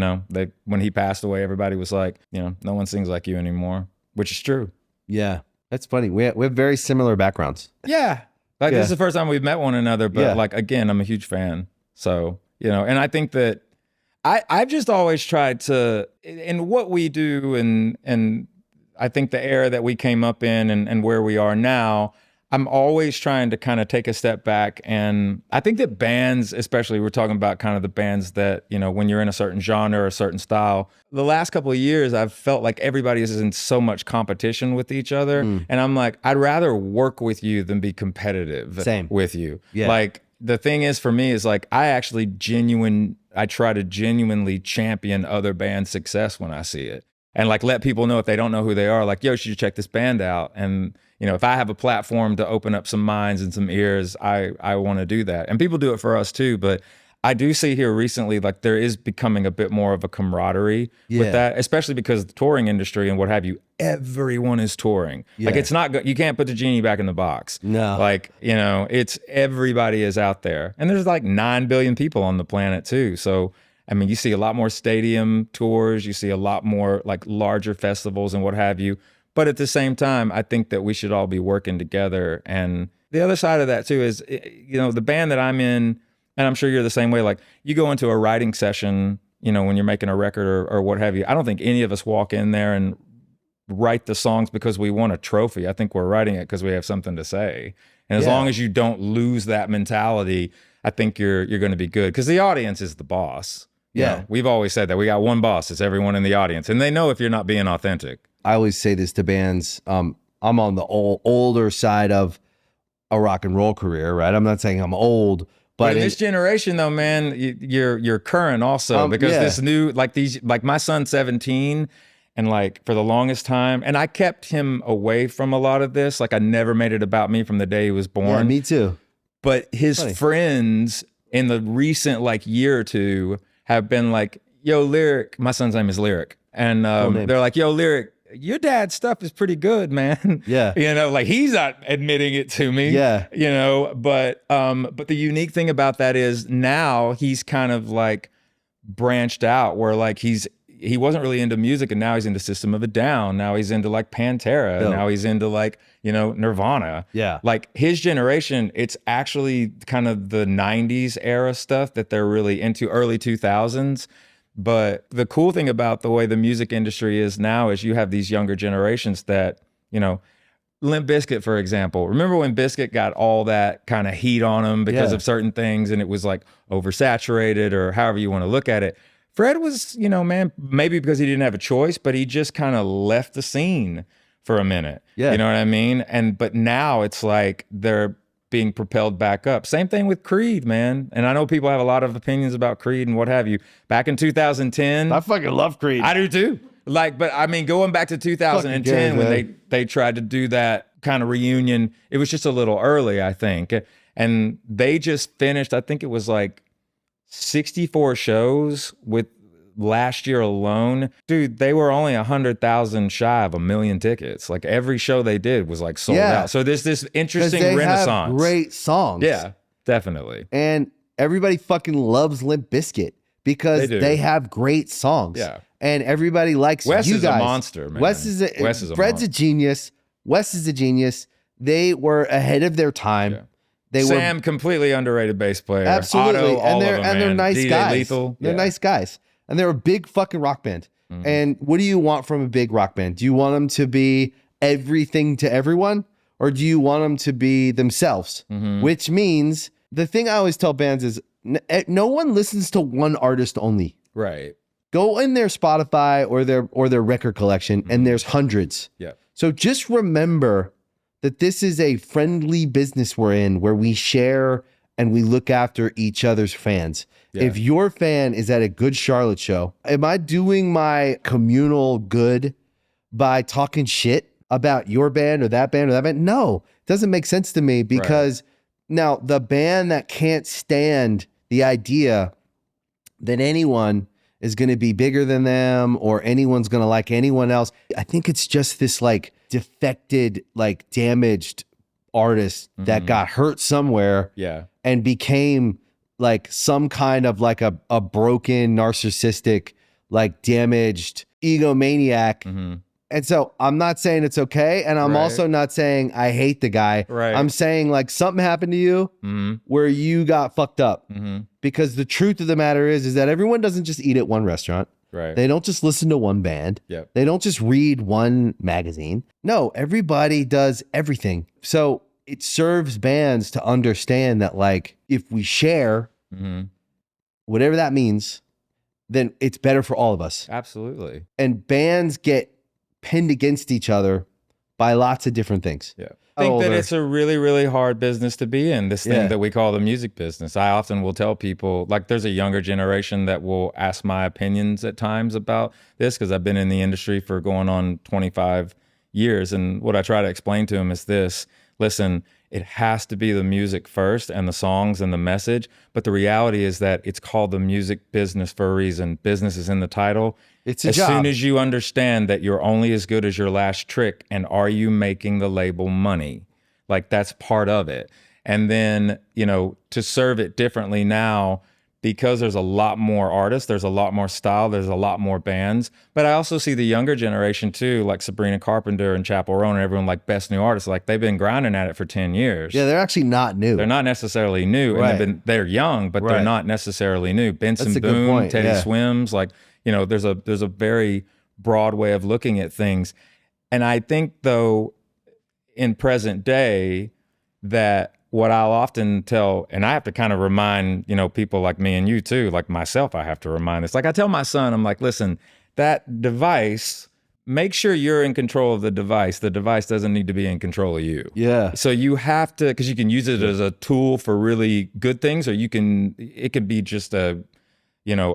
Speaker 3: When he passed away, everybody was like, no one sings like you anymore, which is true.
Speaker 1: Yeah. That's funny. We have very similar backgrounds.
Speaker 3: Yeah. Like this is the first time we've met one another, but like, again, I'm a huge fan. So, and I think that I've just always tried to, in what we do and I think the era that we came up in and where we are now, I'm always trying to kind of take a step back. And I think that bands, especially we're talking about kind of the bands that, when you're in a certain genre or a certain style, the last couple of years, I've felt like everybody is in so much competition with each other. And I'm like, I'd rather work with you than be competitive with you. Yeah. Like the thing is for me is like, I try to genuinely champion other bands' success when I see it. And like let people know if they don't know who they are, like, yo, you should check this band out. And if I have a platform to open up some minds and some ears, I want to do that. And people do it for us too. But I do see here recently, like there is becoming a bit more of a camaraderie with that, especially because the touring industry and what have you, everyone is touring. Like it's not good. You can't put the genie back in the box. No. Like, it's everybody is out there. And there's like 9 billion people on the planet too. So, I mean, you see a lot more stadium tours. You see a lot more like larger festivals and what have you. But at the same time, I think that we should all be working together. And the other side of that too is, the band that I'm in, and I'm sure you're the same way, like you go into a writing session, when you're making a record or what have you. I don't think any of us walk in there and write the songs because we want a trophy. I think we're writing it because we have something to say. And as long as you don't lose that mentality, I think you're going to be good because the audience is the boss. Yeah. We've always said that we got one boss. It's everyone in the audience. And they know if you're not being authentic.
Speaker 1: I always say this to bands. I'm on the older side of a rock and roll career, right? I'm not saying I'm old, but
Speaker 3: in this generation though, man, you're current also because this new, like my son's 17 and like for the longest time, and I kept him away from a lot of this. Like I never made it about me from the day he was born.
Speaker 1: Yeah, me too.
Speaker 3: But his friends in the recent like year or two have been like, yo, Lyric, my son's name is Lyric. And they're like, yo, Lyric, your dad's stuff is pretty good, man. Yeah. Like he's not admitting it to me. Yeah. But the unique thing about that is now he's kind of like branched out where like he wasn't really into music and now he's into System of a Down. Now he's into like Pantera. Dope. Now he's into like, Nirvana. Yeah. Like his generation, it's actually kind of the 90s era stuff that they're really into, early 2000s. But the cool thing about the way the music industry is now is you have these younger generations that, Limp Bizkit, for example. Remember when Bizkit got all that kind of heat on him because of certain things and it was like oversaturated or however you want to look at it? Fred was, man, maybe because he didn't have a choice, but he just kind of left the scene for a minute. Yeah. You know what I mean? But now it's like they're being propelled back up. Same thing with Creed, man. And I know people have a lot of opinions about Creed and what have you. Back in 2010.
Speaker 1: I fucking love Creed.
Speaker 3: I do too. But I mean, going back to 2010 when they tried to do that kind of reunion, it was just a little early, I think. And they just finished, I think it was like 64 shows with last year alone. Dude, they were only 100,000 shy of 1 million tickets. Like every show they did was like sold out. So there's this interesting renaissance.
Speaker 1: Have great songs.
Speaker 3: Yeah, definitely.
Speaker 1: And everybody fucking loves Limp Bizkit because they have great songs. Yeah. And everybody likes
Speaker 3: Wes
Speaker 1: you
Speaker 3: is
Speaker 1: guys.
Speaker 3: A monster, man.
Speaker 1: Wes is Fred's a genius. Wes is a genius. They were ahead of their time. Yeah.
Speaker 3: Sam, completely underrated bass player.
Speaker 1: Absolutely.
Speaker 3: Otto,
Speaker 1: they're nice
Speaker 3: DJ
Speaker 1: guys.
Speaker 3: Lethal.
Speaker 1: They're nice guys. And they're a big fucking rock band. Mm-hmm. And what do you want from a big rock band? Do you want them to be everything to everyone? Or do you want them to be themselves? Mm-hmm. Which means the thing I always tell bands is no one listens to one artist only.
Speaker 3: Right.
Speaker 1: Go in their Spotify or their record collection, and there's hundreds. Yeah. So just remember that this is a friendly business we're in where we share and we look after each other's fans. Yeah. If your fan is at a good Charlotte show, am I doing my communal good by talking shit about your band or that band or that band? No, it doesn't make sense to me because now the band that can't stand the idea that anyone is going to be bigger than them or anyone's going to like anyone else. I think it's just this like defected, like damaged artist that got hurt somewhere and became like some kind of like a broken, narcissistic, like damaged egomaniac. And so I'm not saying it's okay. And I'm
Speaker 3: Right.
Speaker 1: also not saying I hate the guy.
Speaker 3: Right.
Speaker 1: I'm saying like something happened to you where you got fucked up. Because the truth of the matter is that everyone doesn't just eat at one restaurant.
Speaker 3: Right.
Speaker 1: They don't just listen to one band.
Speaker 3: Yep.
Speaker 1: They don't just read one magazine. No, everybody does everything. So it serves bands to understand that like if we share, whatever that means, then it's better for all of us.
Speaker 3: Absolutely.
Speaker 1: And bands get pinned against each other by lots of different things.
Speaker 3: Yeah. I think that it's a really, really hard business to be in, this thing that we call the music business. I often will tell people, like there's a younger generation that will ask my opinions at times about this because I've been in the industry for going on 25 years. And what I try to explain to them is this: listen, it has to be the music first and the songs and the message. But the reality is that it's called the music business for a reason. Business is in the title.
Speaker 1: It's a
Speaker 3: as
Speaker 1: job.
Speaker 3: soon as you understand that you're only as good as your last trick, and are you making the label money? Like that's part of it. And then, you know, to serve it differently now, because there's a lot more artists, there's a lot more style, there's a lot more bands. But I also see the younger generation too, like Sabrina Carpenter and Chappell Roan and everyone, like best new artists, like they've been grinding at it for 10 years.
Speaker 1: Yeah, they're actually not new.
Speaker 3: They're not necessarily new.
Speaker 1: Right.
Speaker 3: And they're young, but
Speaker 1: Right.
Speaker 3: they're not necessarily new. Benson
Speaker 1: That's a good
Speaker 3: Boone,
Speaker 1: point,
Speaker 3: Teddy
Speaker 1: yeah.
Speaker 3: Swims, like, you know, there's a very broad way of looking at things. And I think though, in present day, that what I'll often tell, and I have to kind of remind, you know, people like me and you too, like myself, I have to remind this. Like I tell my son, I'm like, listen, that device, make sure you're in control of the device. The device doesn't need to be in control of you.
Speaker 1: Yeah.
Speaker 3: So you have to, because you can use it as a tool for really good things, or it could be just a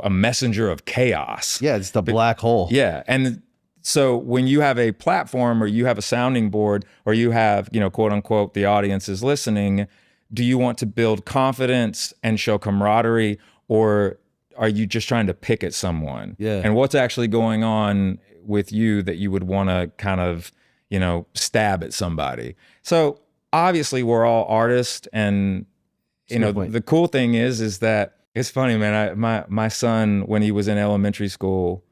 Speaker 3: messenger of chaos.
Speaker 1: Yeah, it's the black hole.
Speaker 3: Yeah. And so when you have a platform, or you have a sounding board, or you have, you know, quote unquote, the audience is listening, do you want to build confidence and show camaraderie, or are you just trying to pick at someone?
Speaker 1: Yeah.
Speaker 3: And what's actually going on with you that you would want to kind of, you know, stab at somebody? So obviously we're all artists, and you know, the cool thing is that it's funny, man. My son, when he was in elementary school,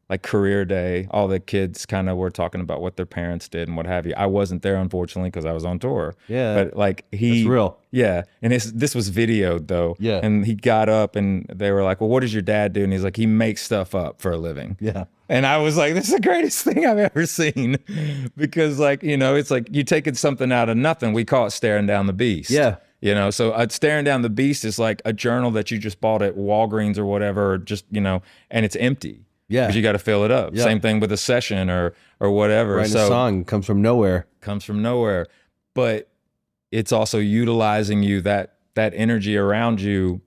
Speaker 3: like career day, all the kids kind of were talking about what their parents did and what have you. I wasn't there, unfortunately, because I was on tour.
Speaker 1: Yeah.
Speaker 3: But like
Speaker 1: That's real.
Speaker 3: Yeah. And this was videoed though.
Speaker 1: Yeah.
Speaker 3: And he got up and they were like, well, what does your dad do? And he's like, he makes stuff up for a living.
Speaker 1: Yeah.
Speaker 3: And I was like, this is the greatest thing I've ever seen. Because like, you know, it's like you taking something out of nothing. We call it staring down the beast.
Speaker 1: Yeah.
Speaker 3: You know, so staring down the beast is like a journal that you just bought at Walgreens or whatever, or just, you know, and it's empty.
Speaker 1: Yeah.
Speaker 3: Because you got to fill it up.
Speaker 1: Yeah.
Speaker 3: Same thing with a session or whatever.
Speaker 1: Writing
Speaker 3: So
Speaker 1: a song comes from nowhere.
Speaker 3: comes from nowhere. But it's also utilizing you, that energy around you.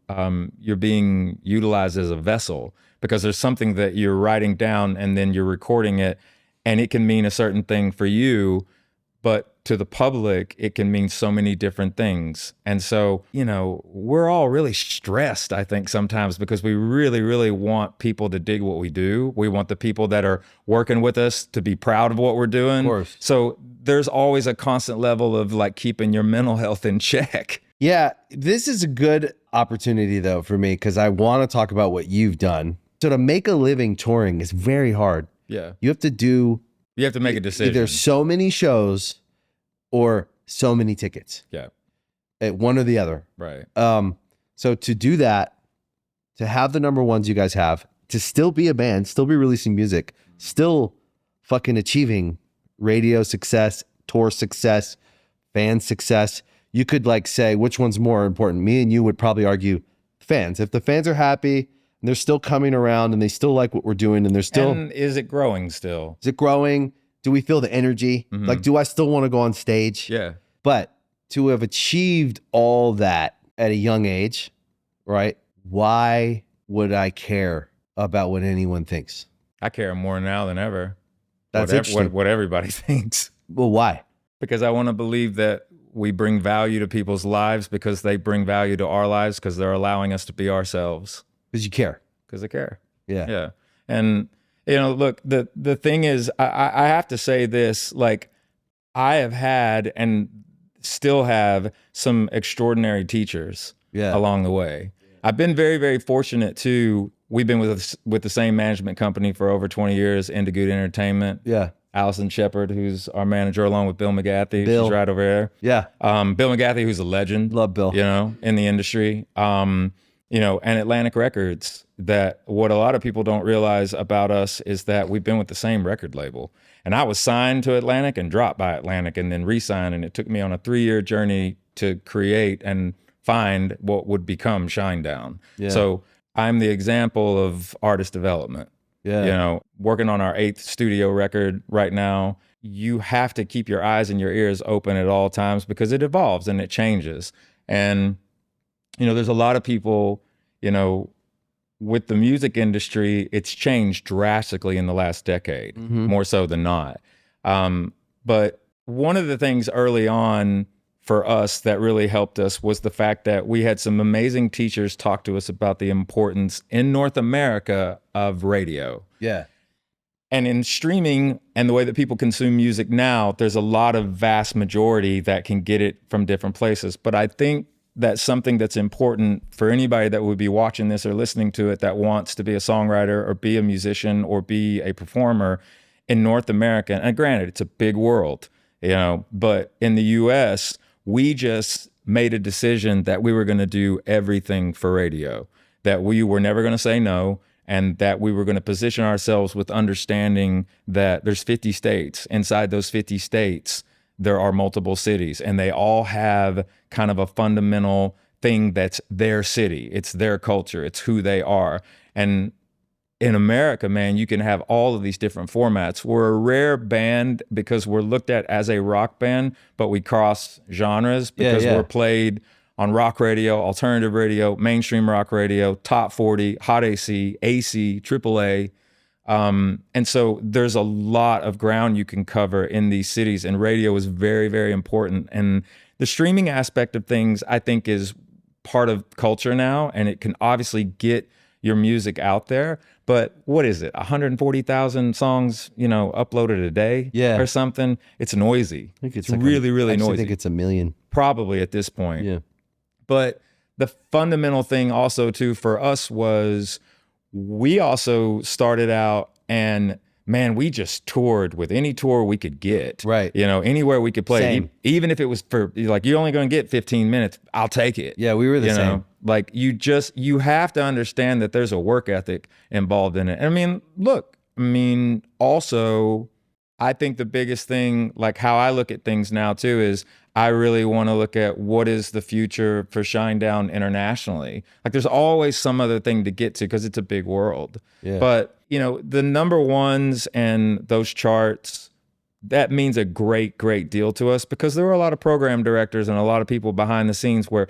Speaker 3: You're being utilized as a vessel, because there's something that you're writing down and then you're recording it, and it can mean a certain thing for you, but to the public, it can mean so many different things. And so, you know, we're all really stressed, I think, sometimes, because we really, really want people to dig what we do. We want the people that are working with us to be proud of what we're doing. Of
Speaker 1: course.
Speaker 3: So there's always a constant level of like keeping your mental health in check.
Speaker 1: Yeah, this is a good opportunity though for me, because I want to talk about what you've done. So to make a living touring is very hard.
Speaker 3: Yeah.
Speaker 1: You have to
Speaker 3: make a decision.
Speaker 1: either so many shows or so many tickets.
Speaker 3: Yeah.
Speaker 1: At one or the other.
Speaker 3: Right.
Speaker 1: So to do that, to have the number ones you guys have, to still be a band, still be releasing music, still fucking achieving radio success, tour success, fan success. You could like say which one's more important. Me and you would probably argue fans. If the fans are happy and they're still coming around and they still like what we're doing and they're still,
Speaker 3: And is it growing still?
Speaker 1: is it growing? Do we feel the energy?
Speaker 3: Mhm.
Speaker 1: Like, do I still want to go on stage?
Speaker 3: Yeah.
Speaker 1: But to have achieved all that at a young age, right? Why would I care about what anyone thinks?
Speaker 3: I care more now than ever.
Speaker 1: That's interesting.
Speaker 3: What everybody thinks.
Speaker 1: Well, why?
Speaker 3: Because I want to believe that we bring value to people's lives because they bring value to our lives, because they're allowing us to be ourselves.
Speaker 1: Because you care.
Speaker 3: Because they care.
Speaker 1: Yeah.
Speaker 3: Yeah. And, you know, look, the thing is, I have to say this, like, I have had and still have some extraordinary teachers
Speaker 1: Yeah.
Speaker 3: along the way. I've been very, very fortunate too, we've been with the same management company for over 20 years, Into Good Entertainment.
Speaker 1: Yeah.
Speaker 3: Allison Shepard, who's our manager, along with Bill McGathy.
Speaker 1: Bill.
Speaker 3: She's right over there.
Speaker 1: Yeah.
Speaker 3: Bill McGathy, who's a legend.
Speaker 1: Love Bill.
Speaker 3: You know, in the industry. You know, and Atlantic Records, that what a lot of people don't realize about us is that we've been with the same record label. And I was signed to Atlantic and dropped by Atlantic and then re-signed. And it took me on a 3-year journey to create and find what would become Shinedown.
Speaker 1: Yeah.
Speaker 3: So I'm the example of artist development.
Speaker 1: Yeah.
Speaker 3: You know, working on our 8th studio record right now, you have to keep your eyes and your ears open at all times because it evolves and it changes. And, you know, there's a lot of people, you know, with the music industry, it's changed drastically in the last decade, more so than not. But one of the things early on for us that really helped us was the fact that we had some amazing teachers talk to us about the importance in North America of radio.
Speaker 1: Yeah.
Speaker 3: And in streaming and the way that people consume music now, there's a lot of vast majority that can get it from different places. But I think that's something that's important for anybody that would be watching this or listening to it that wants to be a songwriter or be a musician or be a performer in North America. And granted, it's a big world, you know, but in the US, we just made a decision that we were going to do everything for radio, that we were never going to say no, and that we were going to position ourselves with understanding that there's 50 states. Inside those 50 states, there are multiple cities, and they all have kind of a fundamental thing that's their city. It's their culture. It's who they are. And in America, man, you can have all of these different formats. We're a rare band because we're looked at as a rock band, but we cross genres because we're played on rock radio, alternative radio, mainstream rock radio, top 40, hot AC, AC, AAA. And so there's a lot of ground you can cover in these cities, and radio is very, very important. And the streaming aspect of things, I think, is part of culture now, and it can obviously get your music out there. But what is it? 140,000 songs, you know, uploaded a day or something. It's noisy.
Speaker 1: I think
Speaker 3: it's like really, really noisy.
Speaker 1: I think it's 1 million.
Speaker 3: Probably at this point.
Speaker 1: Yeah.
Speaker 3: But the fundamental thing also too for us was we also started out and man, we just toured with any tour we could get.
Speaker 1: Right.
Speaker 3: You know, anywhere we could play.
Speaker 1: Same.
Speaker 3: Even if it was for like, you're only going to get 15 minutes, I'll take it.
Speaker 1: Yeah, we were the same.
Speaker 3: Know? Like you have to understand that there's a work ethic involved in it. I mean, look, also, I think the biggest thing, like how I look at things now too, is I really want to look at what is the future for Shinedown internationally. Like there's always some other thing to get to because it's a big world. Yeah. But, you know, the number ones and those charts, that means a great, great deal to us because there were a lot of program directors and a lot of people behind the scenes where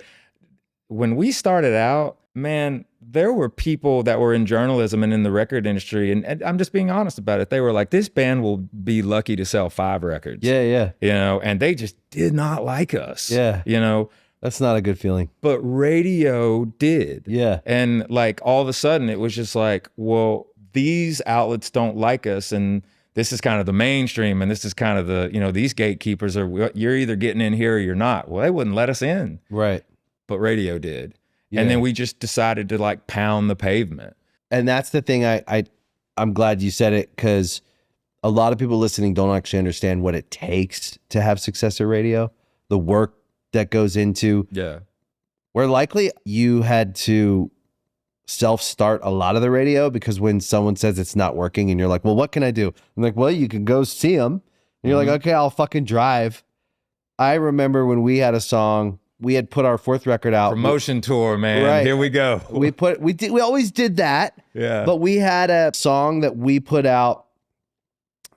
Speaker 3: when we started out, man, there were people that were in journalism and in the record industry, and I'm just being honest about it. They were like, this band will be lucky to sell 5 records.
Speaker 1: Yeah, yeah.
Speaker 3: You know, and they just did not like us.
Speaker 1: Yeah.
Speaker 3: You know.
Speaker 1: That's not a good feeling.
Speaker 3: But radio did.
Speaker 1: Yeah.
Speaker 3: And like all of a sudden it was just like, well, these outlets don't like us, and this is kind of the mainstream, and this is kind of the, you know, these gatekeepers are, you're either getting in here or you're not. Well, they wouldn't let us in. Right. But radio did. Yeah. And then we just decided to like pound the pavement.
Speaker 1: And that's the thing I'm glad you said it, because a lot of people listening don't actually understand what it takes to have success at radio, the work that goes into.
Speaker 3: Yeah.
Speaker 1: Where likely you had to self-start a lot of the radio, because when someone says it's not working and you're like, well, what can I do? I'm like, well, you can go see them. And you're like, okay, I'll fucking drive. I remember when we had a song, we had put our 4th record out.
Speaker 3: Promotion tour, man. Right. Here we go.
Speaker 1: We always did that.
Speaker 3: Yeah.
Speaker 1: But we had a song that we put out,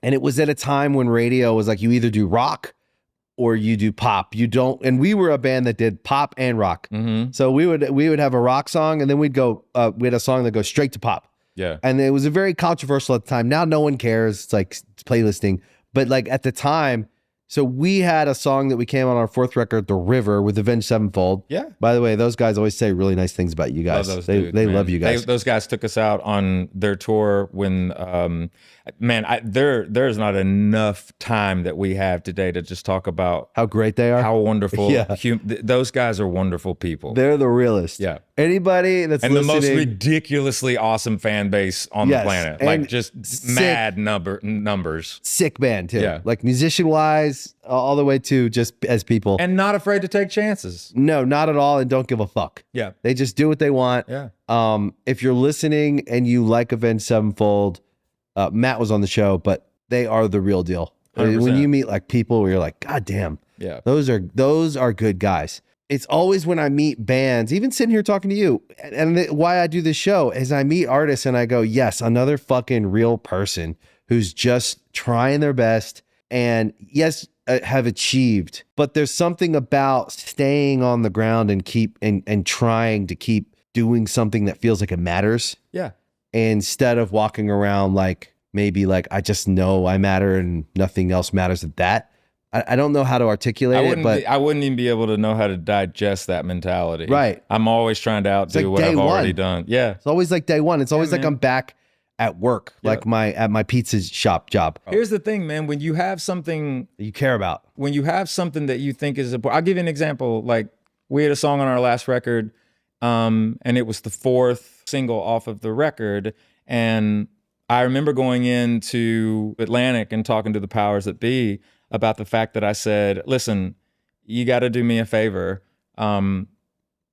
Speaker 1: and it was at a time when radio was like, you either do rock or you do pop. You don't, and we were a band that did pop and rock. So we would have a rock song, and then we'd go, we had a song that goes straight to pop.
Speaker 3: Yeah.
Speaker 1: And it was a very controversial at the time. Now no one cares. It's like playlisting. But like at the time, So we had a song that we came on our fourth record, The River, with Avenged Sevenfold.
Speaker 3: Yeah.
Speaker 1: By the way, those guys always say really nice things about you guys.
Speaker 3: Love those
Speaker 1: they
Speaker 3: dudes,
Speaker 1: they
Speaker 3: man.
Speaker 1: love you guys.
Speaker 3: Those guys took us out on their tour when, there's not enough time that we have today to just talk about
Speaker 1: How great they are.
Speaker 3: how wonderful.
Speaker 1: Yeah.
Speaker 3: Those guys are wonderful people.
Speaker 1: They're the realest.
Speaker 3: Yeah.
Speaker 1: Anybody that's
Speaker 3: And the most
Speaker 1: listening,
Speaker 3: ridiculously awesome fan base on
Speaker 1: Yes,
Speaker 3: the planet.
Speaker 1: and
Speaker 3: Like just
Speaker 1: sick-
Speaker 3: mad numbers.
Speaker 1: sick band too.
Speaker 3: Yeah.
Speaker 1: Like musician wise, all the way to just as people.
Speaker 3: And not afraid to take chances.
Speaker 1: No, not at all, and don't give a fuck.
Speaker 3: Yeah.
Speaker 1: They just do what they want.
Speaker 3: Yeah.
Speaker 1: If you're listening and you like Avenged Sevenfold, Matt was on the show, but they are the real deal. I mean, when
Speaker 3: 100%.
Speaker 1: you meet like people where you're like, God damn,
Speaker 3: Yeah.
Speaker 1: those are good guys. It's always when I meet bands, even sitting here talking to you, and why I do this show is I meet artists and I go, yes, another fucking real person who's just trying their best and yes, have achieved. But there's something about staying on the ground and and trying to keep doing something that feels like it matters
Speaker 3: Yeah.
Speaker 1: instead of walking around like maybe like I just know I matter and nothing else matters at that. I don't know how to articulate it, but
Speaker 3: I wouldn't even be able to know how to digest that mentality.
Speaker 1: Right.
Speaker 3: I'm always trying to outdo
Speaker 1: like
Speaker 3: what
Speaker 1: day
Speaker 3: I've already
Speaker 1: one.
Speaker 3: done. Yeah.
Speaker 1: it's always like day one. It's always like
Speaker 3: man.
Speaker 1: I'm back at work,
Speaker 3: Yeah.
Speaker 1: like at my pizza shop job
Speaker 3: Here's the thing, man. When you have something
Speaker 1: that you care about.
Speaker 3: that you think is important, I'll give you an example. Like we had a song on our last record, and it was the fourth single off of the record. And I remember going into Atlantic and talking to the powers that be about the fact that I said, listen, you got to do me a favor. I'm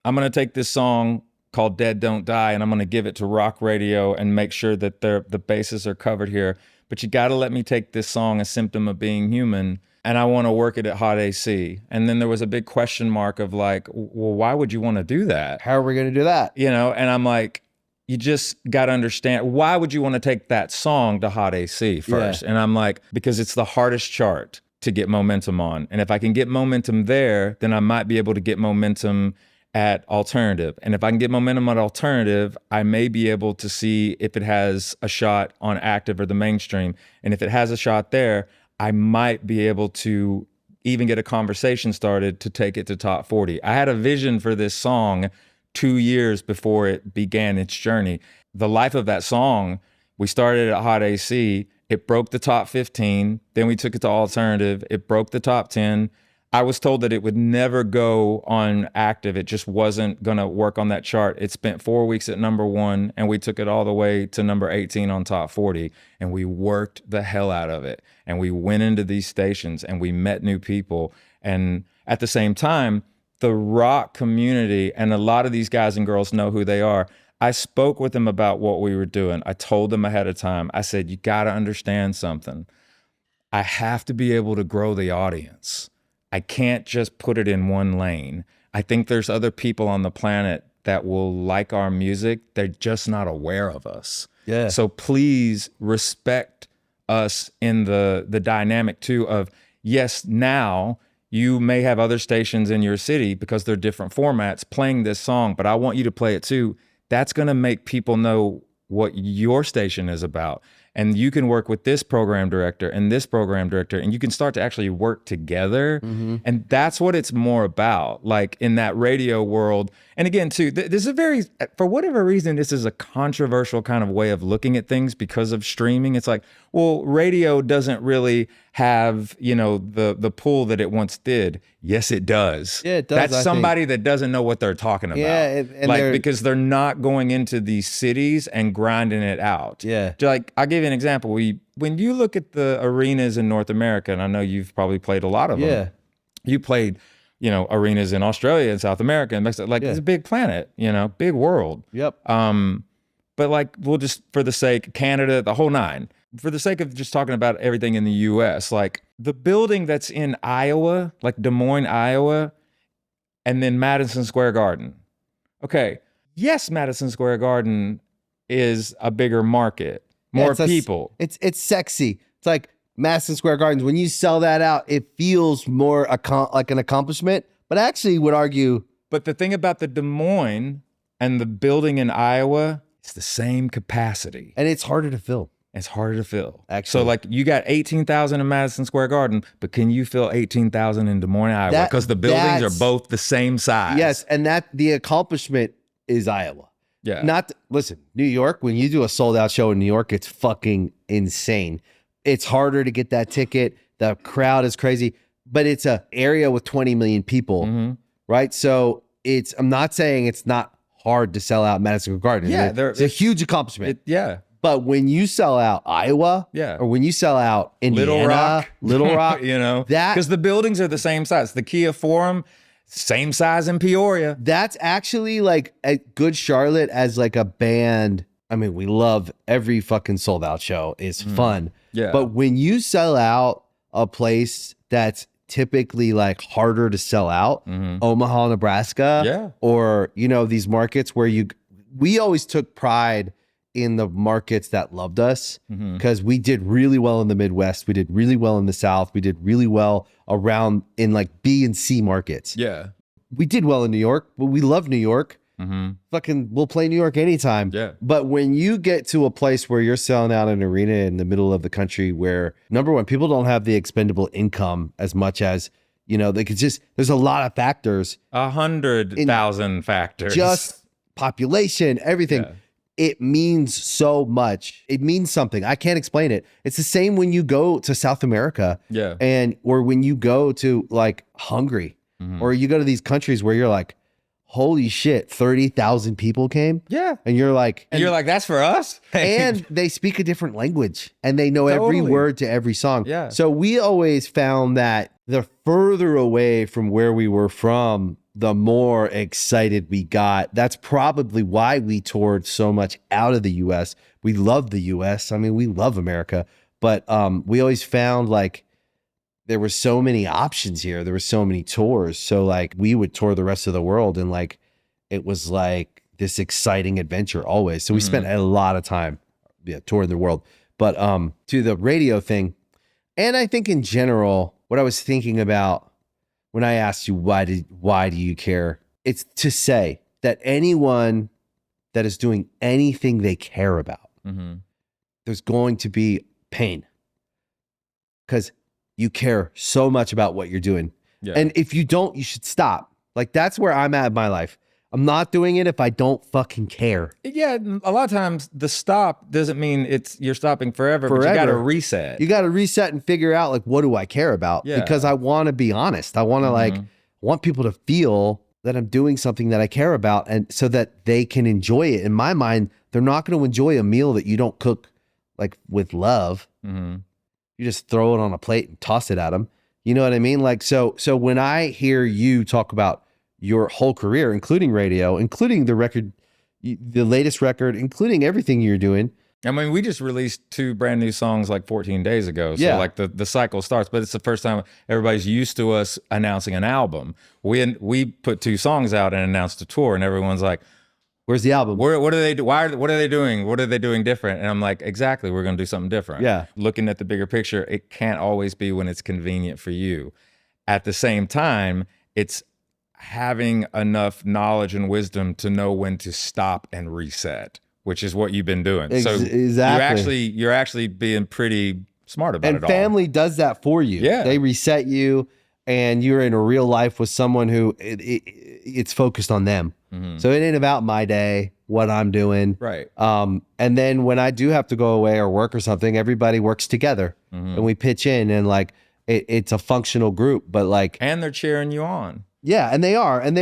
Speaker 3: going to take this song called Dead Don't Die, and I'm going to give it to rock radio and make sure that the bases are covered here. But you got to let me take this song, A Symptom of Being Human, and I want to work it at Hot AC. And then there was a big question mark of like, well, why would you want to do that?
Speaker 1: How are we going to do that?
Speaker 3: You know, and I'm like, you just got to understand, why would you want to take that song to Hot AC first?
Speaker 1: Yeah.
Speaker 3: And I'm like, because it's the hardest chart to get momentum on. And if I can get momentum there, then I might be able to get momentum at alternative. And if I can get momentum at alternative, I may be able to see if it has a shot on active or the mainstream. And if it has a shot there, I might be able to even get a conversation started to take it to top 40. I had a vision for this song 2 years before it began its journey. The life of that song, we started at Hot AC. It broke the top 15. Then we took it to alternative. It broke the top 10. I was told that it would never go on active. It just wasn't going to work on that chart. It spent 4 weeks at number 1, and we took it all the way to number 18 on top 40. And we worked the hell out of it. And we went into these stations and we met new people. And at the same time, the rock community, and a lot of these guys and girls know who they are. I spoke with them about what we were doing. I told them ahead of time. I said, you got to understand something. I have to be able to grow the audience. I can't just put it in one lane. I think there's other people on the planet that will like our music. They're just not aware of us.
Speaker 1: Yeah.
Speaker 3: So please respect us in the dynamic too of, yes, now you may have other stations in your city because they're different formats playing this song, but I want you to play it too. That's going to make people know what your station is about. And you can work with this program director and this program director, and you can start to actually work together. And that's what it's more about, like in that radio world. And again, too, this is for whatever reason, this is a controversial kind of way of looking at things because of streaming. It's like, well, radio doesn't really have, the pull that it once did. Yes, it does.
Speaker 1: Yeah, it does,
Speaker 3: That's
Speaker 1: I
Speaker 3: somebody that doesn't know what they're talking about.
Speaker 1: Yeah, and
Speaker 3: because they're not going into these cities and grinding it out.
Speaker 1: Yeah.
Speaker 3: Like, I'll give you an example. When you look at the arenas in North America, and I know you've probably played a lot of them.
Speaker 1: Yeah.
Speaker 3: You played, arenas in Australia and South America and Mexico. Like, it's a big planet, big world.
Speaker 1: Yep.
Speaker 3: But like, we'll just, for the sake, Canada, the whole nine, for the sake of just talking about everything in the US, like the building that's in Iowa, like Des Moines, Iowa, and then Madison Square Garden. Okay. Yes, Madison Square Garden is a bigger market, more people.
Speaker 1: It's sexy. It's like Madison Square Gardens. When you sell that out, it feels more like an accomplishment, but I actually would argue.
Speaker 3: But the thing about the Des Moines and the building in Iowa, it's the same capacity.
Speaker 1: And it's harder to fill.
Speaker 3: and it's harder to fill.
Speaker 1: Actually.
Speaker 3: So like you got 18,000 in Madison Square Garden, but can you fill 18,000 in Des Moines, Iowa? Because the buildings are both the same size.
Speaker 1: Yes, and that the accomplishment is Iowa.
Speaker 3: Yeah.
Speaker 1: Listen, New York, when you do a sold out show in New York, it's fucking insane. It's harder to get that ticket. The crowd is crazy, but it's an area with 20 million people, right? So I'm not saying it's not hard to sell out Madison Square Garden.
Speaker 3: Yeah,
Speaker 1: it's a huge accomplishment.
Speaker 3: Yeah.
Speaker 1: But when you sell out Iowa, or when you sell out Indiana, Little Rock,
Speaker 3: you know,
Speaker 1: that
Speaker 3: because the buildings are the same size. The Kia Forum, same size in Peoria.
Speaker 1: That's actually like a good Charlotte as like a band. I mean, we love every fucking sold out show. It's fun.
Speaker 3: Yeah.
Speaker 1: But when you sell out a place that's typically like harder to sell out, Omaha, Nebraska, or, you know, these markets where we always took pride in the markets that loved us because we did really well in the Midwest. We did really well in the South. We did really well around in like B and C markets.
Speaker 3: Yeah.
Speaker 1: We did well in New York, but we love New York. Fucking, we'll play New York anytime.
Speaker 3: Yeah.
Speaker 1: But when you get to a place where you're selling out an arena in the middle of the country where, number one, people don't have the expendable income as much as, you know, they could just, there's a lot of factors.
Speaker 3: 100,000 factors.
Speaker 1: Just population, everything.
Speaker 3: Yeah.
Speaker 1: It means so much. It means something. I can't explain it. It's the same when you go to South America, or when you go to like Hungary, or you go to these countries where you're like, holy shit, 30,000 people came.
Speaker 3: Yeah.
Speaker 1: And you're like,
Speaker 3: that's for us.
Speaker 1: And they speak a different language and they know every word to every song.
Speaker 3: Yeah.
Speaker 1: So we always found that the further away from where we were from, the more excited we got. That's probably why we toured so much out of the US. We love the US. I mean, we love America, but we always found like there were so many options here. There were so many tours. So like we would tour the rest of the world and like it was like this exciting adventure always. So we spent a lot of time touring the world. But to the radio thing, and I think in general, what I was thinking about when I asked you why do you care? It's to say that anyone that is doing anything they care about, there's going to be pain because you care so much about what you're doing. Yeah. And if you don't, you should stop. Like that's where I'm at in my life. I'm not doing it if I don't fucking care.
Speaker 3: Yeah, a lot of times the stop doesn't mean you're stopping forever. But you got to reset.
Speaker 1: You got to reset and figure out like, what do I care about?
Speaker 3: Yeah.
Speaker 1: Because I want to be honest. I want to I want people to feel that I'm doing something that I care about and so that they can enjoy it. In my mind, they're not going to enjoy a meal that you don't cook like with love. You just throw it on a plate and toss it at them. You know what I mean? Like, so when I hear you talk about your whole career, including radio, including the record, the latest record, including everything you're doing.
Speaker 3: I mean, we just released 2 brand new songs like 14 days ago. So like the cycle starts, but it's the first time everybody's used to us announcing an album. We put 2 songs out and announced a tour and everyone's like,
Speaker 1: where's the album?
Speaker 3: What are they do? What are they doing? What are they doing different? And I'm like, exactly, we're going to do something different.
Speaker 1: Yeah.
Speaker 3: Looking at the bigger picture, it can't always be when it's convenient for you. At the same time, it's having enough knowledge and wisdom to know when to stop and reset, which is what you've been doing. So
Speaker 1: exactly.
Speaker 3: you're actually being pretty smart about it all.
Speaker 1: And family does that for you.
Speaker 3: Yeah.
Speaker 1: They reset you and you're in a real life with someone who it's focused on them. So it ain't about my day, what I'm doing.
Speaker 3: Right.
Speaker 1: And then when I do have to go away or work or something, everybody works together and we pitch in and like it's a functional group, but like,
Speaker 3: and they're cheering you on.
Speaker 1: Yeah, and they are, and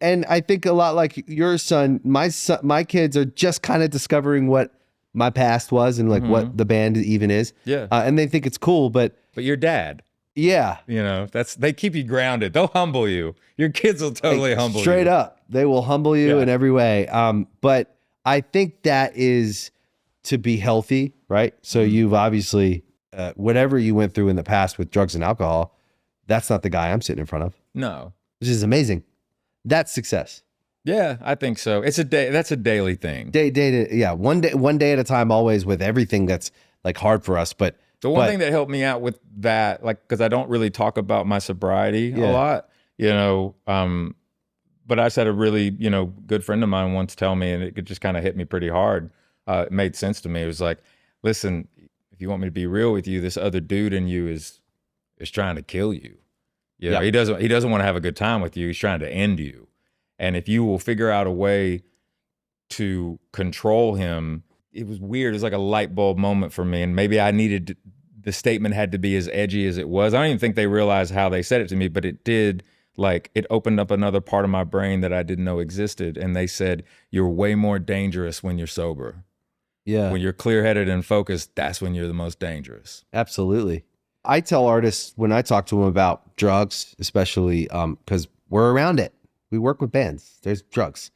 Speaker 1: I think a lot like your son, my kids are just kind of discovering what my past was and like what the band even is.
Speaker 3: Yeah,
Speaker 1: and they think it's cool, but
Speaker 3: your dad.
Speaker 1: Yeah,
Speaker 3: you know they keep you grounded. They'll humble you. Your kids will totally humble you.
Speaker 1: Straight up, they will humble you in every way. But I think that is to be healthy, right? So you've obviously whatever you went through in the past with drugs and alcohol, that's not the guy I'm sitting in front of.
Speaker 3: No.
Speaker 1: Which is amazing. That's success.
Speaker 3: Yeah, I think so. It's that's a daily thing.
Speaker 1: One day at a time, always with everything that's like hard for us. But
Speaker 3: the one thing that helped me out with that, like, because I don't really talk about my sobriety a lot, you know, but I just had a really, good friend of mine once tell me, and it just kind of hit me pretty hard. It made sense to me. It was like, listen, if you want me to be real with you, this other dude in you is trying to kill you. You know, he doesn't want to have a good time with you. He's trying to end you. And if you will figure out a way to control him, it was weird. It was like a light bulb moment for me. And maybe I needed the statement had to be as edgy as it was. I don't even think they realized how they said it to me, but it did. Like, it opened up another part of my brain that I didn't know existed. And they said, you're way more dangerous when you're sober.
Speaker 1: Yeah.
Speaker 3: When you're clear-headed and focused, that's when you're the most dangerous.
Speaker 1: Absolutely. I tell artists when I talk to them about drugs, especially because we're around it. We work with bands. There's drugs.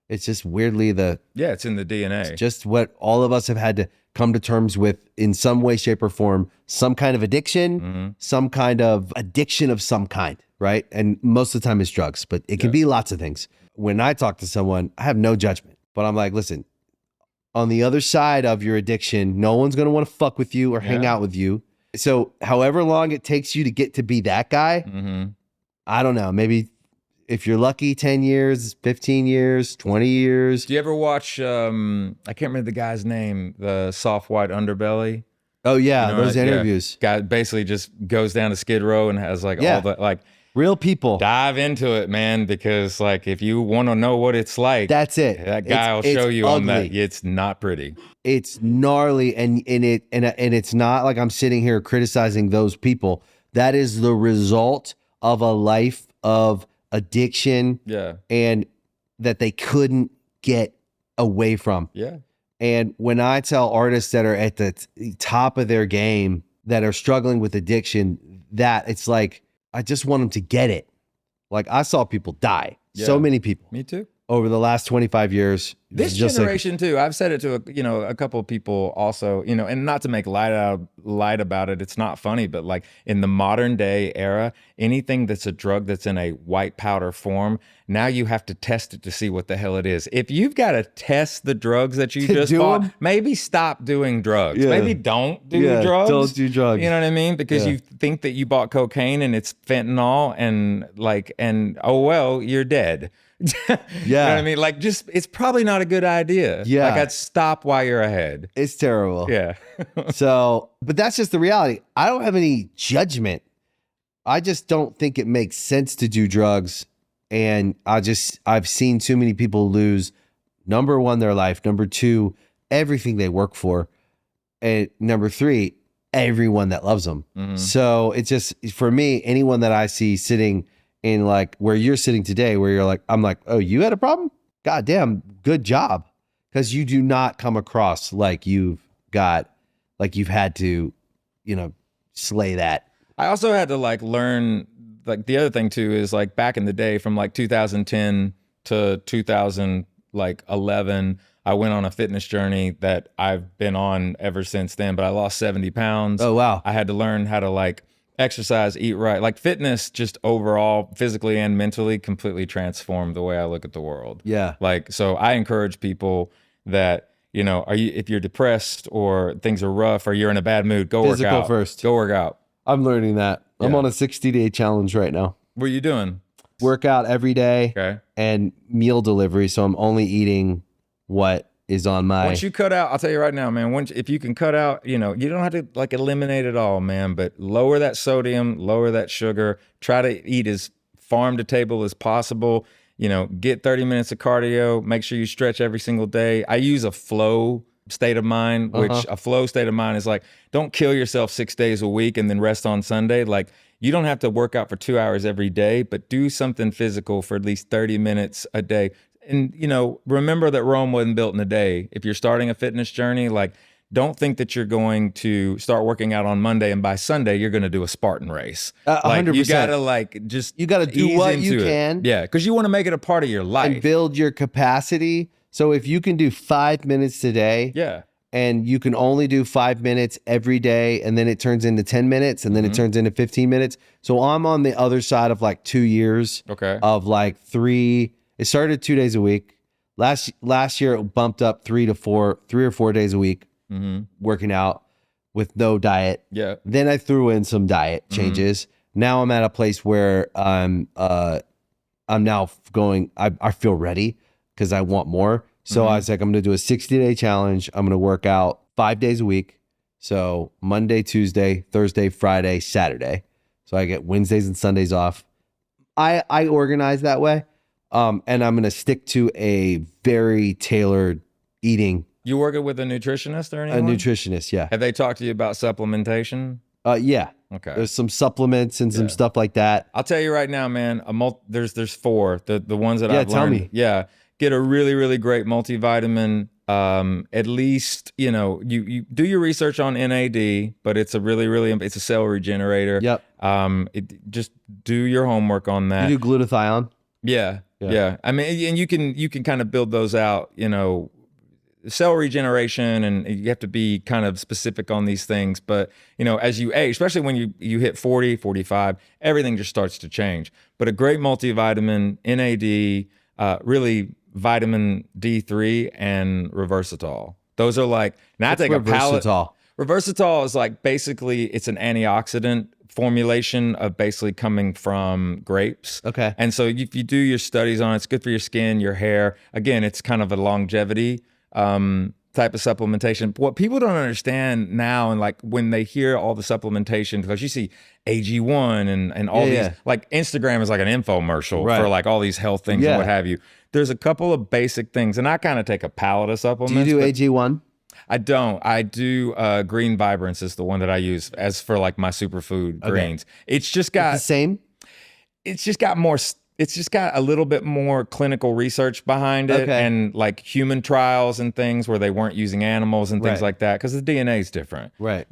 Speaker 1: It's just weirdly
Speaker 3: it's in the DNA.
Speaker 1: It's just what all of us have had to come to terms with in some way, shape, or form. Some kind of addiction, some kind of addiction of some kind, right? And most of the time it's drugs, but it can be lots of things. When I talk to someone, I have no judgment, but I'm like, listen, on the other side of your addiction, no one's going to want to fuck with you or hang out with you. So however long it takes you to get to be that guy, I don't know, maybe if you're lucky, 10 years, 15 years, 20 years.
Speaker 3: Do you ever watch, I can't remember the guy's name, the Soft White Underbelly?
Speaker 1: Oh yeah,
Speaker 3: You know,
Speaker 1: those interviews.
Speaker 3: Guy basically just goes down to Skid Row and has like all the, like,
Speaker 1: real people.
Speaker 3: dive into it, man, because like if you want to know what it's like,
Speaker 1: That's it.
Speaker 3: that guy will show you on that. It's not pretty.
Speaker 1: It's gnarly, and it's not like I'm sitting here criticizing those people. That is the result of a life of addiction, and that they couldn't get away from. And when I tell artists that are at the top of their game that are struggling with addiction, that it's like, I just want them to get it. Like, I saw people die. So many people.
Speaker 3: Me too.
Speaker 1: Over the last 25 years.
Speaker 3: This generation too. I've said it to a couple of people also, and not to make light about it. It's not funny, but like in the modern day era, anything that's a drug that's in a white powder form, now you have to test it to see what the hell it is. If you've got to test the drugs that you just bought, maybe stop doing drugs. Maybe don't do drugs.
Speaker 1: Don't do drugs.
Speaker 3: You know what I mean? Because you think that you bought cocaine and it's fentanyl and oh well, you're dead. You know what I mean? Like, just, it's probably not a good idea. Like, I'd stop while you're ahead.
Speaker 1: It's terrible. So, but that's just the reality. I don't have any judgment. I just don't think it makes sense to do drugs. And I've seen too many people lose, number one, their life. Number two, everything they work for. And number three, everyone that loves them. So it's just, for me, anyone that I see sitting in like where you're sitting today, where you're like, I'm like, oh, you had a problem? God damn, good job. Because you do not come across like you've had to, slay that. I
Speaker 3: also had to like learn, like the other thing too is like back in the day from like 2010 to 2011, I went on a fitness journey that I've been on ever since then, but I lost 70 pounds.
Speaker 1: Oh, wow.
Speaker 3: I had to learn how to like exercise, eat right. Like fitness just overall, physically and mentally, completely transformed the way I look at the world. Like, so I encourage people that, if you're depressed or things are rough or you're in a bad mood, go work out.
Speaker 1: First.
Speaker 3: Go work out.
Speaker 1: I'm learning that. I'm on a 60-day challenge right now.
Speaker 3: What are you doing?
Speaker 1: Workout every day and meal delivery. So I'm only eating what is on my...
Speaker 3: Once you cut out, I'll tell you right now, man, if you can cut out, you don't have to like eliminate it all, man, but lower that sodium, lower that sugar, try to eat as farm to table as possible, get 30 minutes of cardio, make sure you stretch every single day. I use a flow state of mind, which a flow state of mind is like, don't kill yourself 6 days a week and then rest on Sunday. Like, you don't have to work out for 2 hours every day, but do something physical for at least 30 minutes a day. And, remember that Rome wasn't built in a day. If you're starting a fitness journey, like, don't think that you're going to start working out on Monday and by Sunday you're going to do a Spartan race.
Speaker 1: 100%.
Speaker 3: You gotta you gotta
Speaker 1: do what you can.
Speaker 3: Yeah, because you want to make it a part of your life
Speaker 1: and build your capacity. So if you can do 5 minutes today, and you can only do 5 minutes every day, and then it turns into 10 minutes, and then it turns into 15 minutes. So I'm on the other side of like 2 years of like 3. It started 2 days a week. Last year it bumped up 3 or 4 days a week, working out with no diet. Then I threw in some diet changes. Now I'm at a place where I'm now going. I feel ready because I want more. So I was like, I'm going to do a 60-day challenge. I'm going to work out 5 days a week. So Monday, Tuesday, Thursday, Friday, Saturday. So I get Wednesdays and Sundays off. I organize that way. And I'm going to stick to a very tailored eating.
Speaker 3: You working with a nutritionist or
Speaker 1: A
Speaker 3: anyone?
Speaker 1: nutritionist, yeah.
Speaker 3: Have they talked to you about supplementation?
Speaker 1: Yeah.
Speaker 3: Okay.
Speaker 1: There's some supplements and some stuff like that.
Speaker 3: I'll tell you right now, man. There's 4. The ones that I've
Speaker 1: tell
Speaker 3: learned.
Speaker 1: me.
Speaker 3: Yeah. Get a really, really great multivitamin. At least, you do your research on NAD, but it's a it's a cell regenerator.
Speaker 1: Yep.
Speaker 3: Just do your homework on that.
Speaker 1: You do glutathione.
Speaker 3: Yeah. I mean, and you can kind of build those out, cell regeneration, and you have to be kind of specific on these things. But, as you age, especially when you hit 40, 45, everything just starts to change. But a great multivitamin, NAD, really vitamin D3 and Reversatol. Those are like, now I take a pallet. Reversatol is like, basically it's an antioxidant formulation of basically coming from grapes.
Speaker 1: Okay.
Speaker 3: And so if you do your studies on it, it's good for your skin, your hair. Again, it's kind of a longevity type of supplementation. What people don't understand now, and like when they hear all the supplementation, because you see AG1 and all these, like Instagram is like an infomercial for like all these health things and what have you. There's a couple of basic things, and I kind of take a pallet of supplements.
Speaker 1: Do you do AG1?
Speaker 3: I don't. I do Green Vibrance is the one that I use as for like my superfood greens. It's just got
Speaker 1: the same.
Speaker 3: It's just got more. It's just got a little bit more clinical research behind it, and like human trials and things where they weren't using animals and things like that, because the DNA is different.
Speaker 1: Right.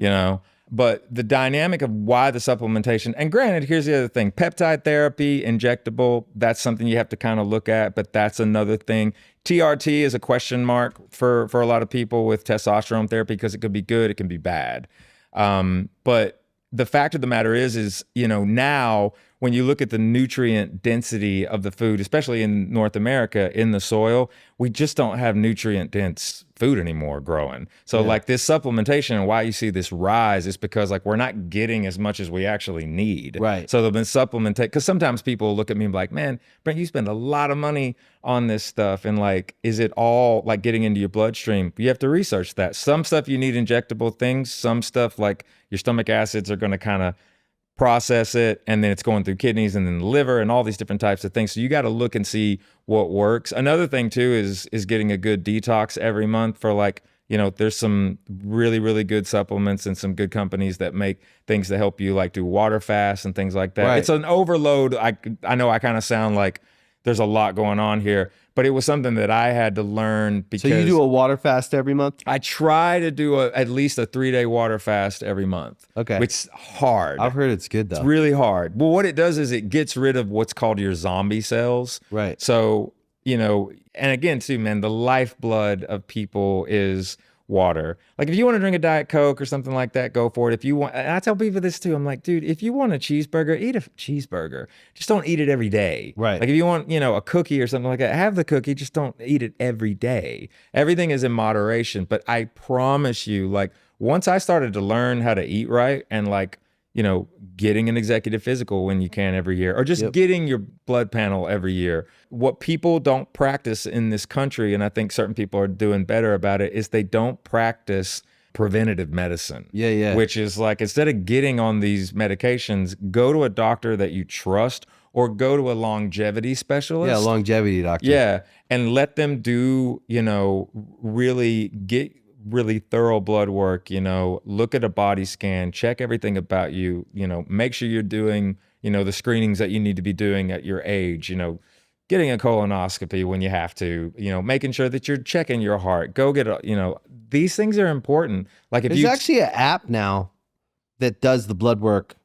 Speaker 3: But the dynamic of why the supplementation, and granted, here's the other thing: peptide therapy, injectable. That's something you have to kind of look at, but that's another thing. TRT is a question mark for a lot of people with testosterone therapy, because it could be good, it can be bad. But the fact of the matter is, now when you look at the nutrient density of the food, especially in North America, in the soil, we just don't have nutrient dense food anymore growing. So like this supplementation, and why you see this rise is because like we're not getting as much as we actually need.
Speaker 1: Right.
Speaker 3: So they've been supplementing, because sometimes people look at me and be like, man, Brent, you spend a lot of money on this stuff, and like, is it all like getting into your bloodstream? You have to research that. Some stuff you need injectable things, some stuff like your stomach acids are going to kind of process it, and then it's going through kidneys and then the liver and all these different types of things. So you got to look and see what works. Another thing too is getting a good detox every month for like, there's some really, really good supplements and some good companies that make things to help you like do water fast and things like that.
Speaker 1: Right.
Speaker 3: It's an overload. I know I kind of sound like there's a lot going on here, but it was something that I had to learn because—
Speaker 1: So you do a water fast every month?
Speaker 3: I try to do at least a 3-day water fast every month.
Speaker 1: Okay.
Speaker 3: Which is hard.
Speaker 1: I've heard it's good though.
Speaker 3: It's really hard. Well, what it does is it gets rid of what's called your zombie cells.
Speaker 1: Right.
Speaker 3: So, and again too, man, the lifeblood of people is water. Like if you want to drink a Diet Coke or something like that, go for it. If you want, and I tell people this too, I'm like, dude, if you want a cheeseburger, eat a cheeseburger. Just don't eat it every day.
Speaker 1: Right.
Speaker 3: Like if you want, a cookie or something like that, have the cookie, just don't eat it every day. Everything is in moderation. But I promise you, like once I started to learn how to eat right, and like, getting an executive physical when you can every year, or just getting your blood panel every year. What people don't practice in this country, and I think certain people are doing better about it, is they don't practice preventative medicine.
Speaker 1: Yeah.
Speaker 3: Which is like, instead of getting on these medications, go to a doctor that you trust, or go to a longevity specialist.
Speaker 1: Yeah, longevity doctor.
Speaker 3: Yeah, and let them do, really thorough blood work, look at a body scan, check everything about you, make sure you're doing, the screenings that you need to be doing at your age, getting a colonoscopy when you have to, making sure that you're checking your heart, go get these things are important. Like if
Speaker 1: There's actually an app now that does the blood work.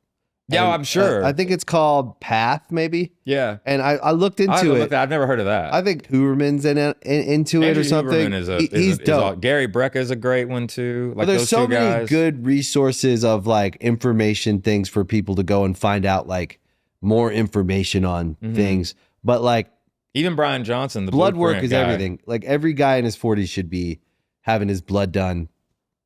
Speaker 3: Yeah,
Speaker 1: And,
Speaker 3: I'm sure.
Speaker 1: I think it's called Path, maybe.
Speaker 3: Yeah.
Speaker 1: And I looked into it.
Speaker 3: I've never heard of that.
Speaker 1: I think Hooverman's into it
Speaker 3: Andrew
Speaker 1: or something.
Speaker 3: Huberman
Speaker 1: He's dope.
Speaker 3: Gary Brecka is a great one too. Like
Speaker 1: But there's
Speaker 3: those
Speaker 1: so
Speaker 3: two
Speaker 1: many
Speaker 3: guys.
Speaker 1: good resources of like information things for people to go and find out like more information on things. But like
Speaker 3: Even Brian Johnson, the
Speaker 1: blood work
Speaker 3: Blueprint
Speaker 1: is
Speaker 3: guy.
Speaker 1: everything. Like every guy in his 40s should be having his blood done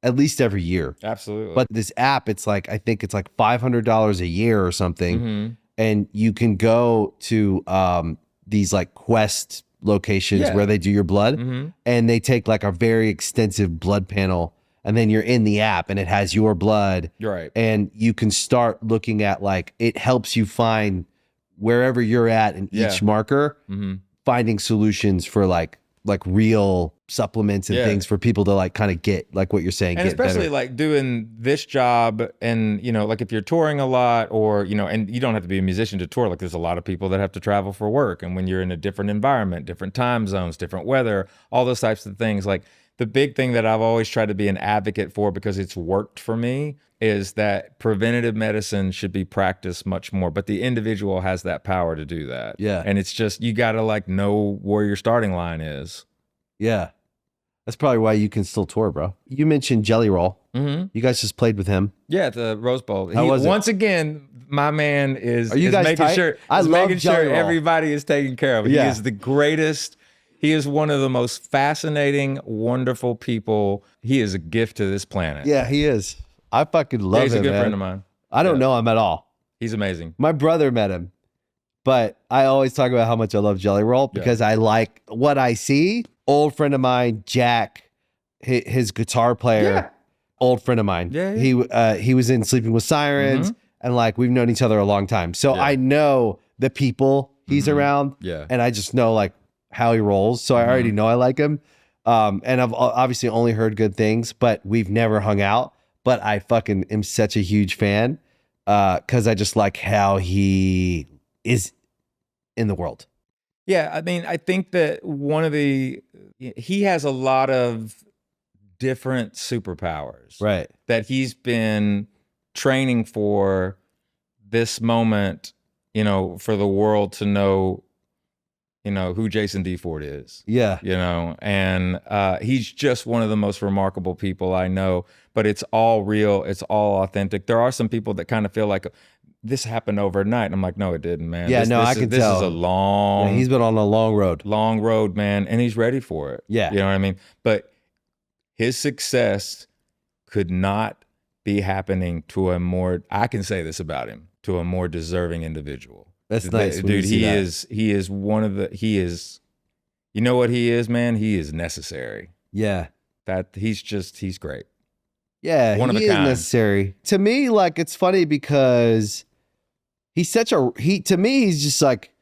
Speaker 1: at least every year.
Speaker 3: Absolutely.
Speaker 1: But this app, it's like, I think it's like $500 a year or something. And you can go to these like Quest locations where they do your blood, and they take like a very extensive blood panel, and then you're in the app and it has your blood.
Speaker 3: Right.
Speaker 1: And you can start looking at like, it helps you find wherever you're at in each marker, finding solutions for like real supplements and things for people to like kind of get like what you're saying.
Speaker 3: And
Speaker 1: get
Speaker 3: especially
Speaker 1: better.
Speaker 3: like doing this job and, you know, like if you're touring a lot or, you know, and you don't have to be a musician to tour, like there's a lot of people that have to travel for work. And when you're in a different environment, different time zones, different weather, all those types of things, like the big thing that I've always tried to be an advocate for because it's worked for me is that preventative medicine should be practiced much more, but the individual has that power to do that.
Speaker 1: Yeah.
Speaker 3: And it's just, you got to like know where your starting line is.
Speaker 1: Yeah. That's probably why you can still tour, bro. You mentioned Jelly Roll. You guys just played with him.
Speaker 3: Yeah, at the Rose Bowl.
Speaker 1: How was it?
Speaker 3: Once again, my man is,
Speaker 1: Are you
Speaker 3: is
Speaker 1: guys
Speaker 3: making
Speaker 1: tight?
Speaker 3: sure,
Speaker 1: I
Speaker 3: is
Speaker 1: love
Speaker 3: making
Speaker 1: Jelly
Speaker 3: sure
Speaker 1: Roll.
Speaker 3: everybody is taken care of.
Speaker 1: Yeah.
Speaker 3: He is the greatest. He is one of the most fascinating, wonderful people. He is a gift to this planet.
Speaker 1: Yeah, he is. I fucking love
Speaker 3: He's
Speaker 1: him,
Speaker 3: a good
Speaker 1: man.
Speaker 3: friend of mine.
Speaker 1: I don't know him at all.
Speaker 3: He's amazing.
Speaker 1: My brother met him, but I always talk about how much I love Jelly Roll because I like what I see. Old friend of mine, Jack, his guitar player, old friend of mine.
Speaker 3: Yeah.
Speaker 1: He was in Sleeping with Sirens, and like we've known each other a long time. So I know the people he's around, and I just know like how he rolls. So I already know I like him. And I've obviously only heard good things, but we've never hung out. But I fucking am such a huge fan because I just like how he is in the world.
Speaker 3: Yeah, I mean, I think that he has a lot of different superpowers.
Speaker 1: Right.
Speaker 3: That he's been training for this moment, you know, for the world to know, you know, who Jason D. Ford is.
Speaker 1: Yeah.
Speaker 3: You know, and he's just one of the most remarkable people I know, but it's all real. It's all authentic. There are some people that kind of feel like this happened overnight. And I'm like, no, it didn't, man.
Speaker 1: Yeah, I can tell.
Speaker 3: This is a long,
Speaker 1: he's been on a long road,
Speaker 3: man. And he's ready for it.
Speaker 1: Yeah.
Speaker 3: You know what I mean? But his success could not be happening to a more, I can say this about him, to a more deserving individual.
Speaker 1: That's nice.
Speaker 3: Dude, he is one of the, you know what he is, man? He is necessary.
Speaker 1: Yeah.
Speaker 3: He's great.
Speaker 1: Yeah.
Speaker 3: One of a
Speaker 1: he is
Speaker 3: kind.
Speaker 1: necessary. To me, like, it's funny because he's to me, he's just like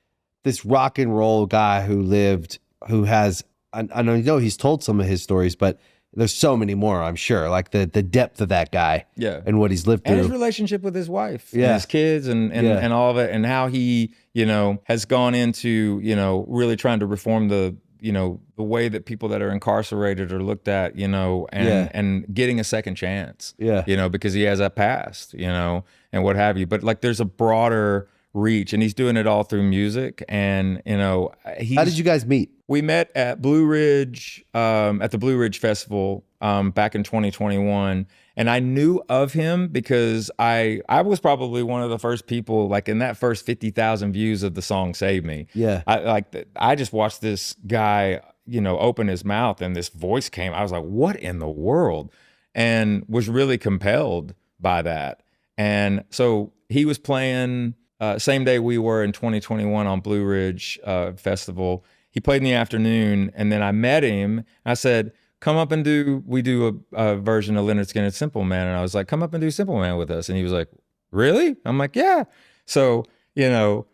Speaker 1: this rock and roll guy who has, I know he's told some of his stories, but there's so many more, I'm sure. Like the depth of that guy, and what he's lived through,
Speaker 3: and his relationship with his wife, and
Speaker 1: Yeah.
Speaker 3: his kids, and all of it, and how he, you know, has gone into, you know, really trying to reform the, you know, the way that people that are incarcerated are looked at, you know, and getting a second chance, you know, because he has a past, you know, and what have you. But like, there's a broader reach, and he's doing it all through music, and you know,
Speaker 1: How did you guys meet?
Speaker 3: We met at Blue Ridge, at the Blue Ridge Festival back in 2021. And I knew of him because I was probably one of the first people, like in that first 50,000 views of the song Save Me.
Speaker 1: Yeah.
Speaker 3: I just watched this guy, you know, open his mouth and this voice came. I was like, what in the world? And was really compelled by that. And so he was playing same day we were in 2021 on Blue Ridge Festival. He played in the afternoon, and then I met him. I said, come up and we do a version of Leonard Skinner's Simple Man. And I was like, come up and do Simple Man with us. And he was like, really? I'm like, yeah. So, you know,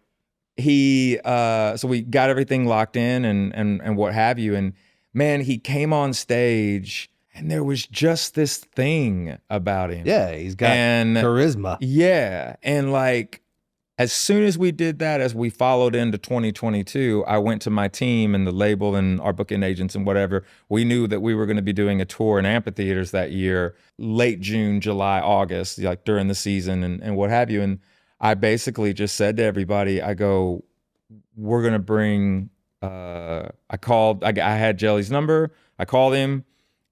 Speaker 3: so we got everything locked in and what have you. And man, he came on stage and there was just this thing about him.
Speaker 1: Yeah, he's got charisma.
Speaker 3: Yeah. And like, as soon as we did that, as we followed into 2022, I went to my team and the label and our booking agents and whatever. We knew that we were going to be doing a tour in amphitheaters that year, late June, July, August, like during the season and what have you. And I basically just said to everybody, I go, we're going to bring, I had Jelly's number. I called him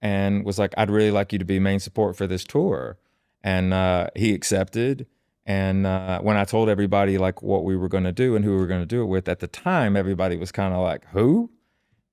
Speaker 3: and was like, I'd really like you to be main support for this tour. And he accepted. And when I told everybody like what we were going to do and who we were going to do it with, at the time, everybody was kind of like, who?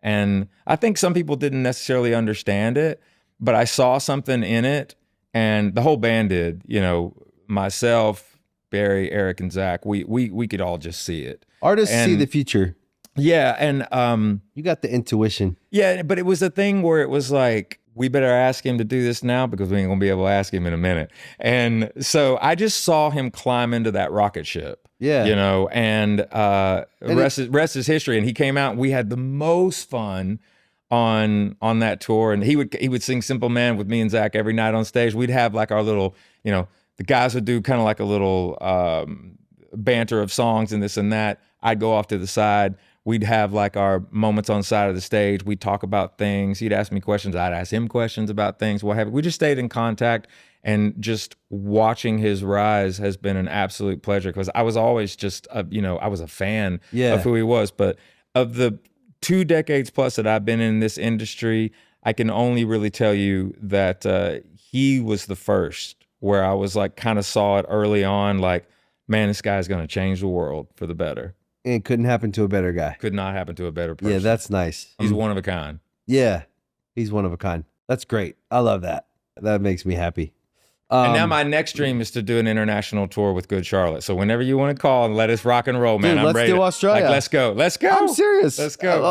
Speaker 3: And I think some people didn't necessarily understand it, but I saw something in it, and the whole band did. You know, myself, Barry, Eric, and Zach, we could all just see it.
Speaker 1: Artists see the future.
Speaker 3: Yeah, and
Speaker 1: you got the intuition.
Speaker 3: yeah, but it was a thing where it was like, we better ask him to do this now because we ain't gonna be able to ask him in a minute. And so I just saw him climb into that rocket ship.
Speaker 1: Yeah.
Speaker 3: You know, and rest is history. And he came out and we had the most fun on that tour. And he would sing Simple Man with me and Zach every night on stage. We'd have like our little, you know, the guys would do kind of like a little banter of songs and this and that. I'd go off to the side. We'd have like our moments on the side of the stage. We'd talk about things. He'd ask me questions. I'd ask him questions about things. What have you. We just stayed in contact, and just watching his rise has been an absolute pleasure because I was always just, I was a fan of who he was. But of the 2 decades plus that I've been in this industry, I can only really tell you that he was the first where I was like, kind of saw it early on, like, man, this guy's going to change the world for the better.
Speaker 1: And it couldn't happen to a better guy.
Speaker 3: Could not happen to a better person.
Speaker 1: Yeah, that's nice.
Speaker 3: He's one of a kind.
Speaker 1: Yeah, he's one of a kind. That's great. I love that. That makes me happy.
Speaker 3: And now my next dream is to do an international tour with Good Charlotte. So whenever you want to call and let us rock and roll, man,
Speaker 1: dude,
Speaker 3: I'm ready.
Speaker 1: Let's do Australia.
Speaker 3: Like, let's go. Let's go.
Speaker 1: I'm serious.
Speaker 3: Let's go.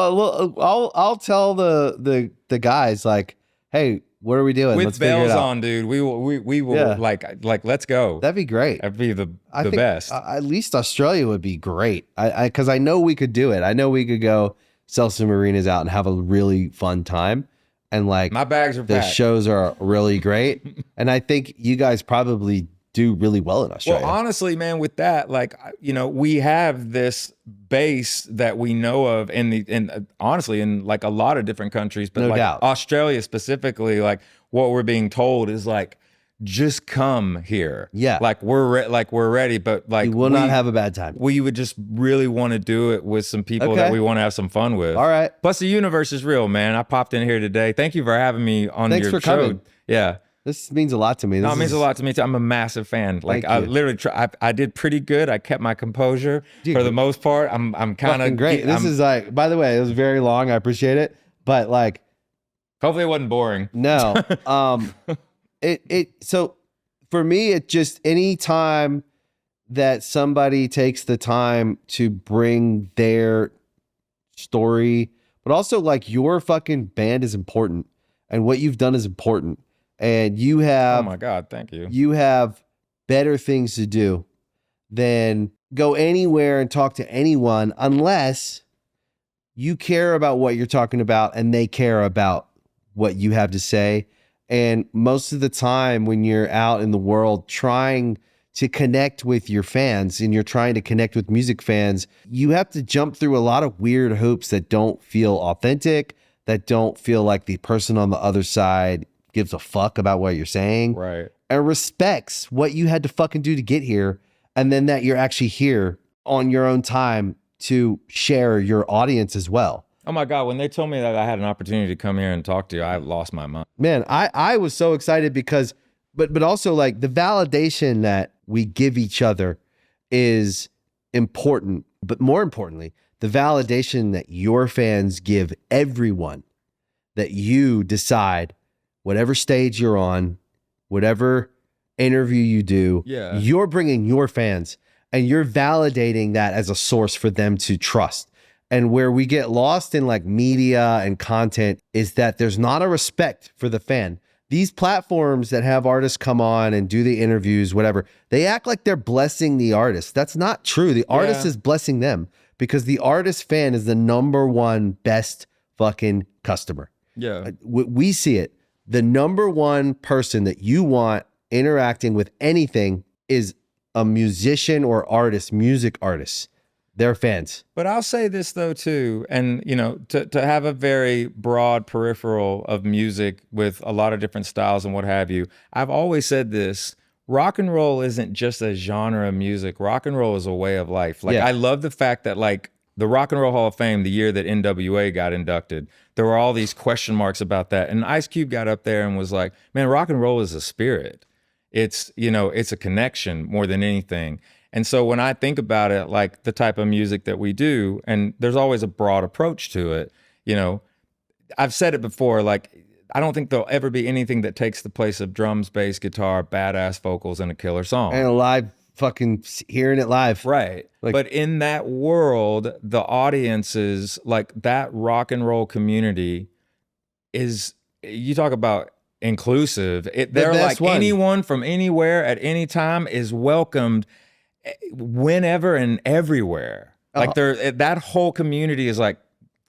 Speaker 1: I'll tell the guys like, hey, what are we doing?
Speaker 3: With
Speaker 1: Let's figure it
Speaker 3: bells
Speaker 1: out.
Speaker 3: on, dude. We will
Speaker 1: Yeah.
Speaker 3: like let's go.
Speaker 1: That'd be great.
Speaker 3: That'd be the
Speaker 1: I think,
Speaker 3: best.
Speaker 1: At least Australia would be great. Because I know we could do it. I know we could go sell some arenas out and have a really fun time. And like
Speaker 3: My bags are
Speaker 1: the
Speaker 3: packed.
Speaker 1: shows are really great. And I think you guys probably do really well in Australia.
Speaker 3: Well, honestly, man, with that, like, you know, we have this base that we know of honestly in like a lot of different countries, but
Speaker 1: No
Speaker 3: like
Speaker 1: doubt.
Speaker 3: Australia specifically, like what we're being told is like, just come here.
Speaker 1: Yeah.
Speaker 3: Like we're ready, but like
Speaker 1: you will not have a bad time.
Speaker 3: we would just really want to do it with some people
Speaker 1: Okay.
Speaker 3: that we want to have some fun with.
Speaker 1: All right.
Speaker 3: Plus, the universe is real, man. I popped in here today. Thank you for having me on
Speaker 1: Thanks
Speaker 3: your
Speaker 1: for
Speaker 3: show.
Speaker 1: coming.
Speaker 3: Yeah.
Speaker 1: This means a lot to me.
Speaker 3: No,
Speaker 1: This
Speaker 3: it means
Speaker 1: is-
Speaker 3: a lot to me too. I'm a massive fan. Like
Speaker 1: Thank
Speaker 3: I
Speaker 1: you.
Speaker 3: literally, I did pretty good. I kept my composure for the most part. I'm kind
Speaker 1: Fucking
Speaker 3: of
Speaker 1: great. This is like, by the way, it was very long. I appreciate it. But like,
Speaker 3: Hopefully, it wasn't boring.
Speaker 1: no. So for me, it just any time that somebody takes the time to bring their story, but also like your fucking band is important and what you've done is important. And you
Speaker 3: Oh
Speaker 1: have
Speaker 3: my God, thank you.
Speaker 1: you have better things to do than go anywhere and talk to anyone unless you care about what you're talking about and they care about what you have to say. And most of the time when you're out in the world trying to connect with your fans and you're trying to connect with music fans, you have to jump through a lot of weird hoops that don't feel authentic, that don't feel like the person on the other side gives a fuck about what you're saying.
Speaker 3: Right.
Speaker 1: And respects what you had to fucking do to get here, and then that you're actually here on your own time to share your audience as well.
Speaker 3: Oh my God, when they told me that I had an opportunity to come here and talk to you, I lost my mind.
Speaker 1: Man, I was so excited because, but also like the validation that we give each other is important, but more importantly, the validation that your fans give everyone, that you decide whatever stage you're on, whatever interview you do,
Speaker 3: Yeah.
Speaker 1: you're bringing your fans and you're validating that as a source for them to trust. And where we get lost in like media and content is that there's not a respect for the fan. These platforms that have artists come on and do the interviews, whatever, they act like they're blessing the artist. That's not true. The artist is blessing them because the artist fan is the number one best fucking customer.
Speaker 3: Yeah.
Speaker 1: We see it. The number one person that you want interacting with anything is a musician or artist, music artist. They're fans.
Speaker 3: But I'll say this though too, and you know, to have a very broad peripheral of music with a lot of different styles and what have you, I've always said this: rock and roll isn't just a genre of music. Rock and roll is a way of life. Like I love the fact that like the Rock and Roll Hall of Fame, the year that NWA got inducted, there were all these question marks about that, and Ice Cube got up there and was like, "Man, rock and roll is a spirit. It's, you know, it's a connection more than anything." And so when I think about it, like the type of music that we do, and there's always a broad approach to it, you know, I've said it before, like, I don't think there'll ever be anything that takes the place of drums, bass, guitar, badass vocals, and a killer song.
Speaker 1: And a live fucking hearing it live.
Speaker 3: Right.
Speaker 1: Like-
Speaker 3: But in that world, the audiences, like that rock and roll community is you talk about inclusive. They're like
Speaker 1: best one.
Speaker 3: anyone from anywhere at any time is welcomed whenever and everywhere. Like that whole community is like,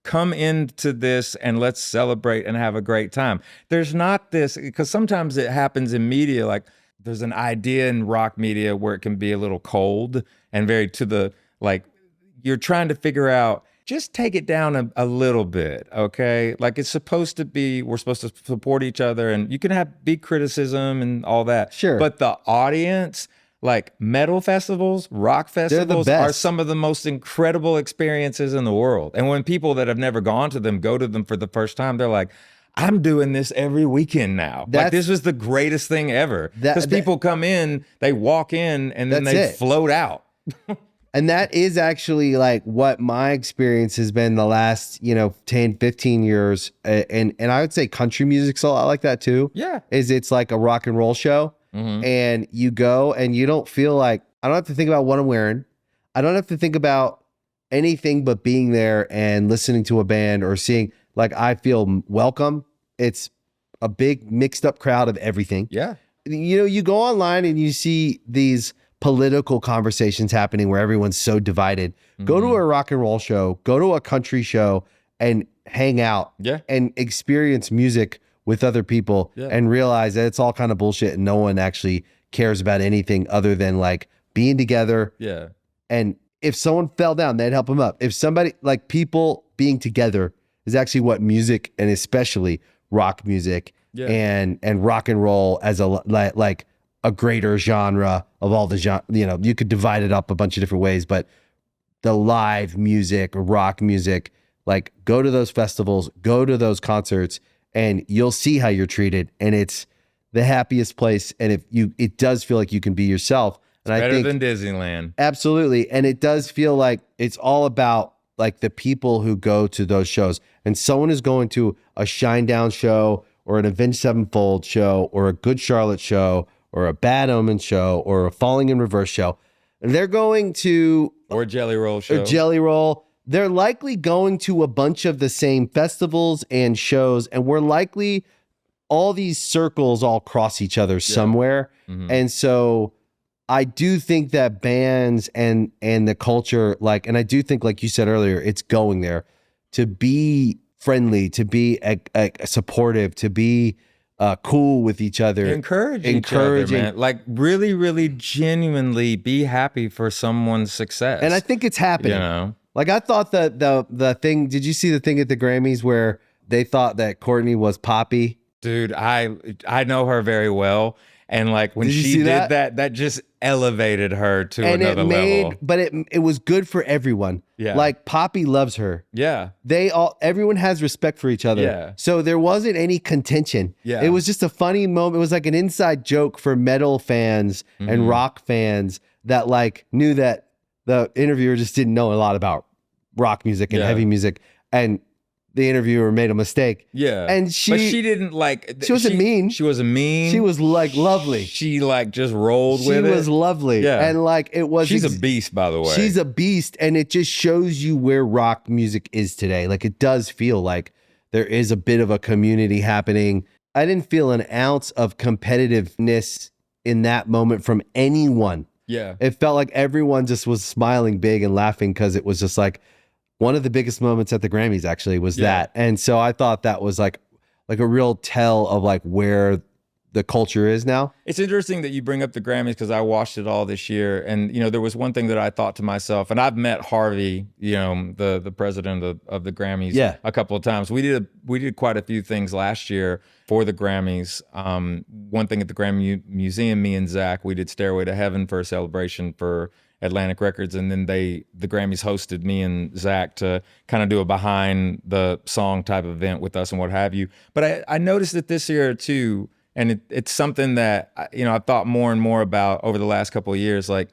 Speaker 3: come into this and let's celebrate and have a great time. There's not this, because sometimes it happens in media, like there's an idea in rock media where it can be a little cold and very to the, like, you're trying to figure out, just take it down a little bit, okay? Like it's supposed to be, we're supposed to support each other, and you can have big criticism and all that.
Speaker 1: Sure.
Speaker 3: But the audience, like metal festivals, rock festivals are some of the most incredible experiences in the world. And when people that have never gone to them go to them for the first time, they're like, I'm doing this every weekend now. Like this was the greatest thing ever. Because people come in, they walk in, and then they float out.
Speaker 1: And that is actually like what my experience has been the last, 10, 15 years. And I would say country music's a lot like that too.
Speaker 3: Yeah.
Speaker 1: It's like a rock and roll show. And you go and you don't feel like, I don't have to think about what I'm wearing. I don't have to think about anything but being there and listening to a band or seeing, like, I feel welcome. It's a big mixed up crowd of everything.
Speaker 3: Yeah.
Speaker 1: You go online and you see these political conversations happening where everyone's so divided. Go to a rock and roll show, go to a country show and hang out and experience music with other people and realize that it's all kind of bullshit and no one actually cares about anything other than like being together.
Speaker 3: Yeah.
Speaker 1: And if someone fell down, they'd help them up. If somebody, like, people being together is actually what music, and especially rock music and rock and roll as a, like a greater genre of all the genre, you could divide it up a bunch of different ways, but the live music, rock music, like, go to those festivals, go to those concerts, and you'll see how you're treated, and it's the happiest place. And it does feel like you can be yourself. And I think
Speaker 3: better than Disneyland.
Speaker 1: Absolutely. And it does feel like it's all about like the people who go to those shows. And someone is going to a Shinedown show or an Avenged Sevenfold show or a Good Charlotte show or a Bad Omen show or a Falling in Reverse show. And they're going to
Speaker 3: or Jelly Roll show.
Speaker 1: Or Jelly Roll. They're likely going to a bunch of the same festivals and shows, and we're likely all these circles all cross each other somewhere. And so I do think that bands and the culture, like, and I do think, like you said earlier, it's going there to be friendly, to be supportive, to be cool with each other,
Speaker 3: encouraging each other, man. Like really, really genuinely be happy for someone's success.
Speaker 1: And I think it's happening. Like, I thought that the thing, did you see the thing at the Grammys where they thought that Courtney was Poppy?
Speaker 3: Dude, I know her very well. And like when she did that just elevated her to another level.
Speaker 1: But it was good for everyone.
Speaker 3: Yeah.
Speaker 1: Like, Poppy loves her.
Speaker 3: Yeah.
Speaker 1: Everyone has respect for each other.
Speaker 3: Yeah.
Speaker 1: So there wasn't any contention.
Speaker 3: Yeah.
Speaker 1: It was just a funny moment. It was like an inside joke for metal fans and rock fans that like knew that the interviewer just didn't know a lot about rock music and heavy music. And the interviewer made a mistake.
Speaker 3: Yeah.
Speaker 1: But
Speaker 3: she didn't like,
Speaker 1: she wasn't mean.
Speaker 3: She wasn't mean.
Speaker 1: She was like lovely.
Speaker 3: She like just rolled with it.
Speaker 1: She was lovely.
Speaker 3: Yeah.
Speaker 1: And like it was.
Speaker 3: She's a beast, by the way.
Speaker 1: She's a beast. And it just shows you where rock music is today. Like, it does feel like there is a bit of a community happening. I didn't feel an ounce of competitiveness in that moment from anyone.
Speaker 3: Yeah.
Speaker 1: It felt like everyone just was smiling big and laughing because it was just like, one of the biggest moments at the Grammys actually was that. And so I thought that was like a real tell of like where the culture is now.
Speaker 3: It's interesting that you bring up the Grammys because I watched it all this year. And, there was one thing that I thought to myself, and I've met Harvey, the president of the Grammys a couple of times. We did quite a few things last year for the Grammys. One thing at the Grammy Museum, me and Zach, we did Stairway to Heaven for a celebration for Atlantic Records, and then the Grammys hosted me and Zach to kind of do a behind the song type of event with us and what have you. But I noticed it this year too, and it's something that I've thought more and more about over the last couple of years. Like,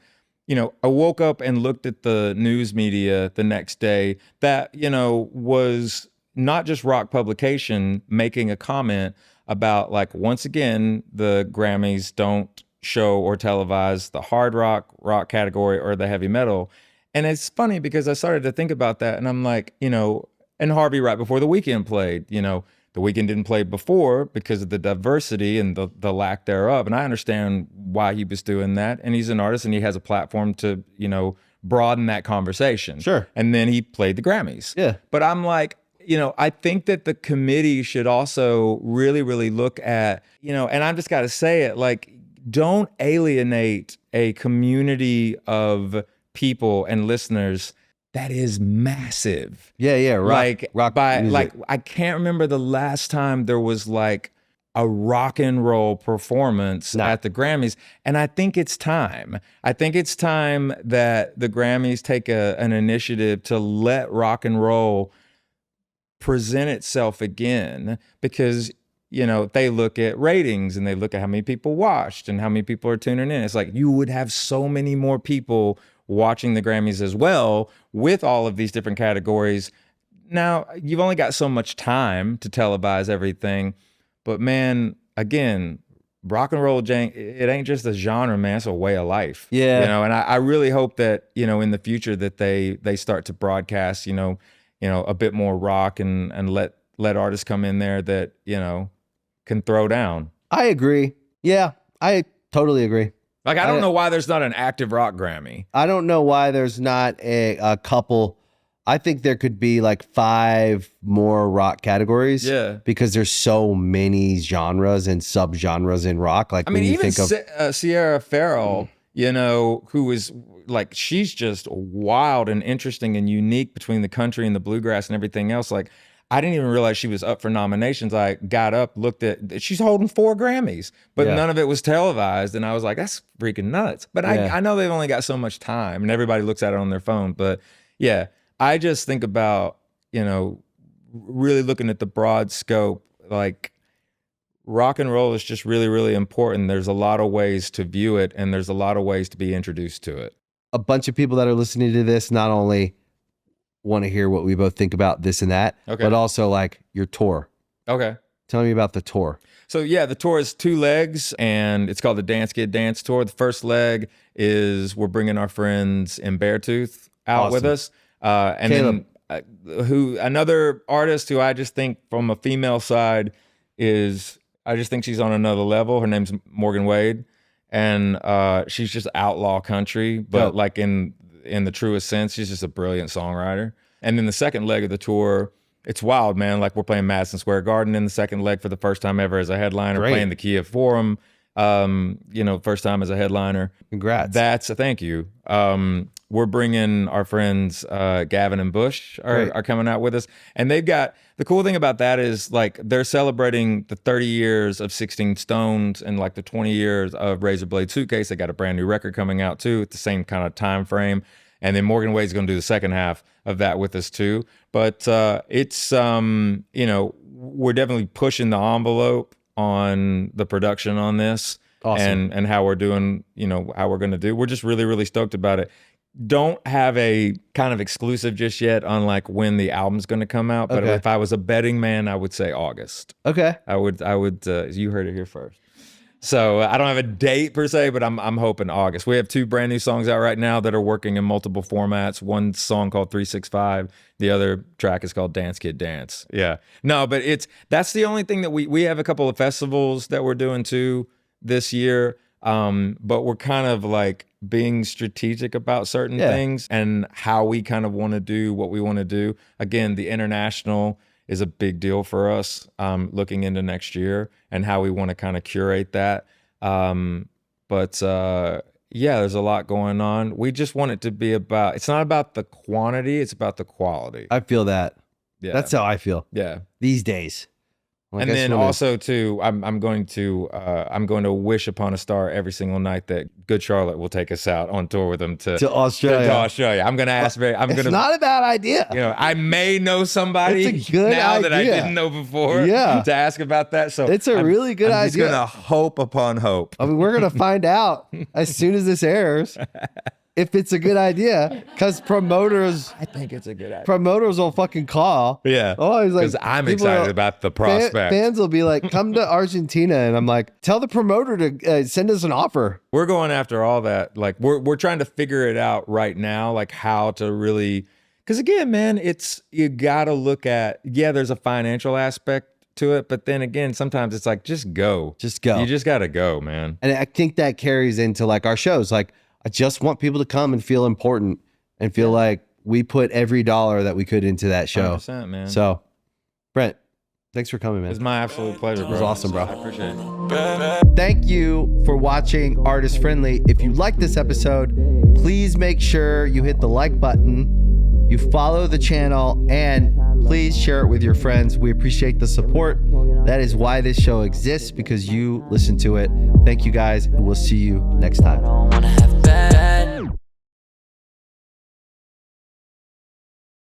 Speaker 3: I woke up and looked at the news media the next day that was not just rock publication making a comment about, like, once again the Grammys don't show or televise the hard rock category or the heavy metal. And it's funny because I started to think about that, and I'm like, and Harvey right before the Weeknd played, The Weeknd didn't play before because of the diversity and the lack thereof. And I understand why he was doing that. And he's an artist and he has a platform to, you know, broaden that conversation.
Speaker 1: Sure.
Speaker 3: And then he played the Grammys.
Speaker 1: Yeah.
Speaker 3: But I'm like, you know, I think that the committee should also really, really look at, you know, and I've just got to say it, like, don't alienate a community of people and listeners that is massive.
Speaker 1: Yeah.
Speaker 3: Rock
Speaker 1: Music.
Speaker 3: like I can't remember the last time there was like a rock and roll performance at the Grammys. And I think it's time. I think it's time that the Grammys take an initiative to let rock and roll present itself again, because, you know, they look at ratings and they look at how many people watched and how many people are tuning in. It's like you would have so many more people watching the Grammys as well with all of these different categories. Now, you've only got so much time to televise everything, but man, again, rock and roll, it ain't just a genre, man. It's a way of life.
Speaker 1: Yeah.
Speaker 3: You know, and I really hope that, you know, in the future that they start to broadcast, you know, a bit more rock and let artists come in there that, you know, can throw down.
Speaker 1: I agree. Yeah, I totally agree.
Speaker 3: Like, I don't know why there's not an active rock Grammy.
Speaker 1: I don't know why there's not a couple. I think there could be like 5 more rock categories.
Speaker 3: Yeah.
Speaker 1: Because there's so many genres and subgenres in rock. Like,
Speaker 3: I mean,
Speaker 1: when you
Speaker 3: even
Speaker 1: think of
Speaker 3: Sierra Farrell, you know, who is like, she's just wild and interesting and unique between the country and the bluegrass and everything else. Like, I didn't even realize she was up for nominations. I got up, looked at, she's holding 4 Grammys, but none of it was televised. And I was like, that's freaking nuts. But I know they've only got so much time and everybody looks at it on their phone. But yeah, I just think about, you know, really looking at the broad scope, like rock and roll is just really, really important. There's a lot of ways to view it and there's a lot of ways to be introduced to it.
Speaker 1: A bunch of people that are listening to this not only want to hear what we both think about this and that, but also like your tour.
Speaker 3: Okay.
Speaker 1: Tell me about the tour.
Speaker 3: So yeah, the tour is 2 legs and it's called the Dance Kid Dance Tour. The first leg is we're bringing our friends in Beartooth out with us. And
Speaker 1: Caleb.
Speaker 3: then another artist who I just think from a female side is, I just think she's on another level. Her name's Morgan Wade. And she's just outlaw country, but like in the truest sense, she's just a brilliant songwriter. And then the second leg of the tour, it's wild, man. Like, we're playing Madison Square Garden in the second leg for the first time ever as a headliner, playing the Kiev Forum, you know, first time as a headliner.
Speaker 1: Congrats.
Speaker 3: That's a thank you. We're bringing our friends Gavin and Bush are coming out with us. And they've got, the cool thing about that is like they're celebrating the 30 years of 16 Stones and like the 20 years of Razor Blade Suitcase. They got a brand new record coming out too at the same kind of time frame. And then Morgan Wade's going to do the second half of that with us too. But it's, you know, we're definitely pushing the envelope on the production on this. Awesome. And how we're doing, you know, how we're going to do. We're just really, really stoked about it. Don't have a kind of exclusive just yet on like when the album's going to come out. But if I was a betting man, I would say August. Okay. I would, you heard it here first. So I don't have a date per se, but I'm hoping August. We have 2 brand new songs out right now that are working in multiple formats. One song called 365. The other track is called Dance Kid Dance. Yeah. No, but that's the only thing that we have a couple of festivals that we're doing too this year. But we're kind of like being strategic about certain things and how we kind of want to do what we want to do. Again, the international is a big deal for us, looking into next year and how we want to kind of curate that. But there's a lot going on. We just want it to be it's not about the quantity, it's about the quality.
Speaker 1: I feel that.
Speaker 3: Yeah.
Speaker 1: That's how I feel.
Speaker 3: Yeah.
Speaker 1: These days. Like,
Speaker 3: and then also too, I'm going to wish upon a star every single night that Good Charlotte will take us out on tour with them to Australia. To Australia. I'm going to ask.
Speaker 1: It's not a bad idea.
Speaker 3: You know, I may know somebody
Speaker 1: it's a good
Speaker 3: now
Speaker 1: idea.
Speaker 3: that I didn't know before. To ask about that. So
Speaker 1: it's a really good idea.
Speaker 3: I'm just going to hope upon hope.
Speaker 1: I mean, we're going to find out as soon as this airs if it's a good idea, because promoters,
Speaker 3: I think it's a good idea.
Speaker 1: Promoters will fucking call.
Speaker 3: Yeah.
Speaker 1: Oh, he's like,
Speaker 3: because I'm excited about the prospect.
Speaker 1: Fans will be like, come to Argentina. And I'm like, tell the promoter to send us an offer.
Speaker 3: We're going after all that. Like, we're trying to figure it out right now, like how to really, because again, man, you got to look at, there's a financial aspect to it. But then again, sometimes it's like, just go.
Speaker 1: Just go.
Speaker 3: You just got to go, man.
Speaker 1: And I think that carries into like our shows. Like, I just want people to come and feel important and feel like we put every dollar that we could into that show.
Speaker 3: 100%, man.
Speaker 1: So, Brent, thanks for coming, man.
Speaker 3: It's my absolute pleasure, bro.
Speaker 1: It was awesome, bro.
Speaker 3: I appreciate it.
Speaker 1: Thank you for watching Artist Friendly. If you like this episode, please make sure you hit the like button, you follow the channel, and please share it with your friends. We appreciate the support. That is why this show exists, because you listen to it. Thank you guys, and we'll see you next time.
Speaker 2: I don't wanna have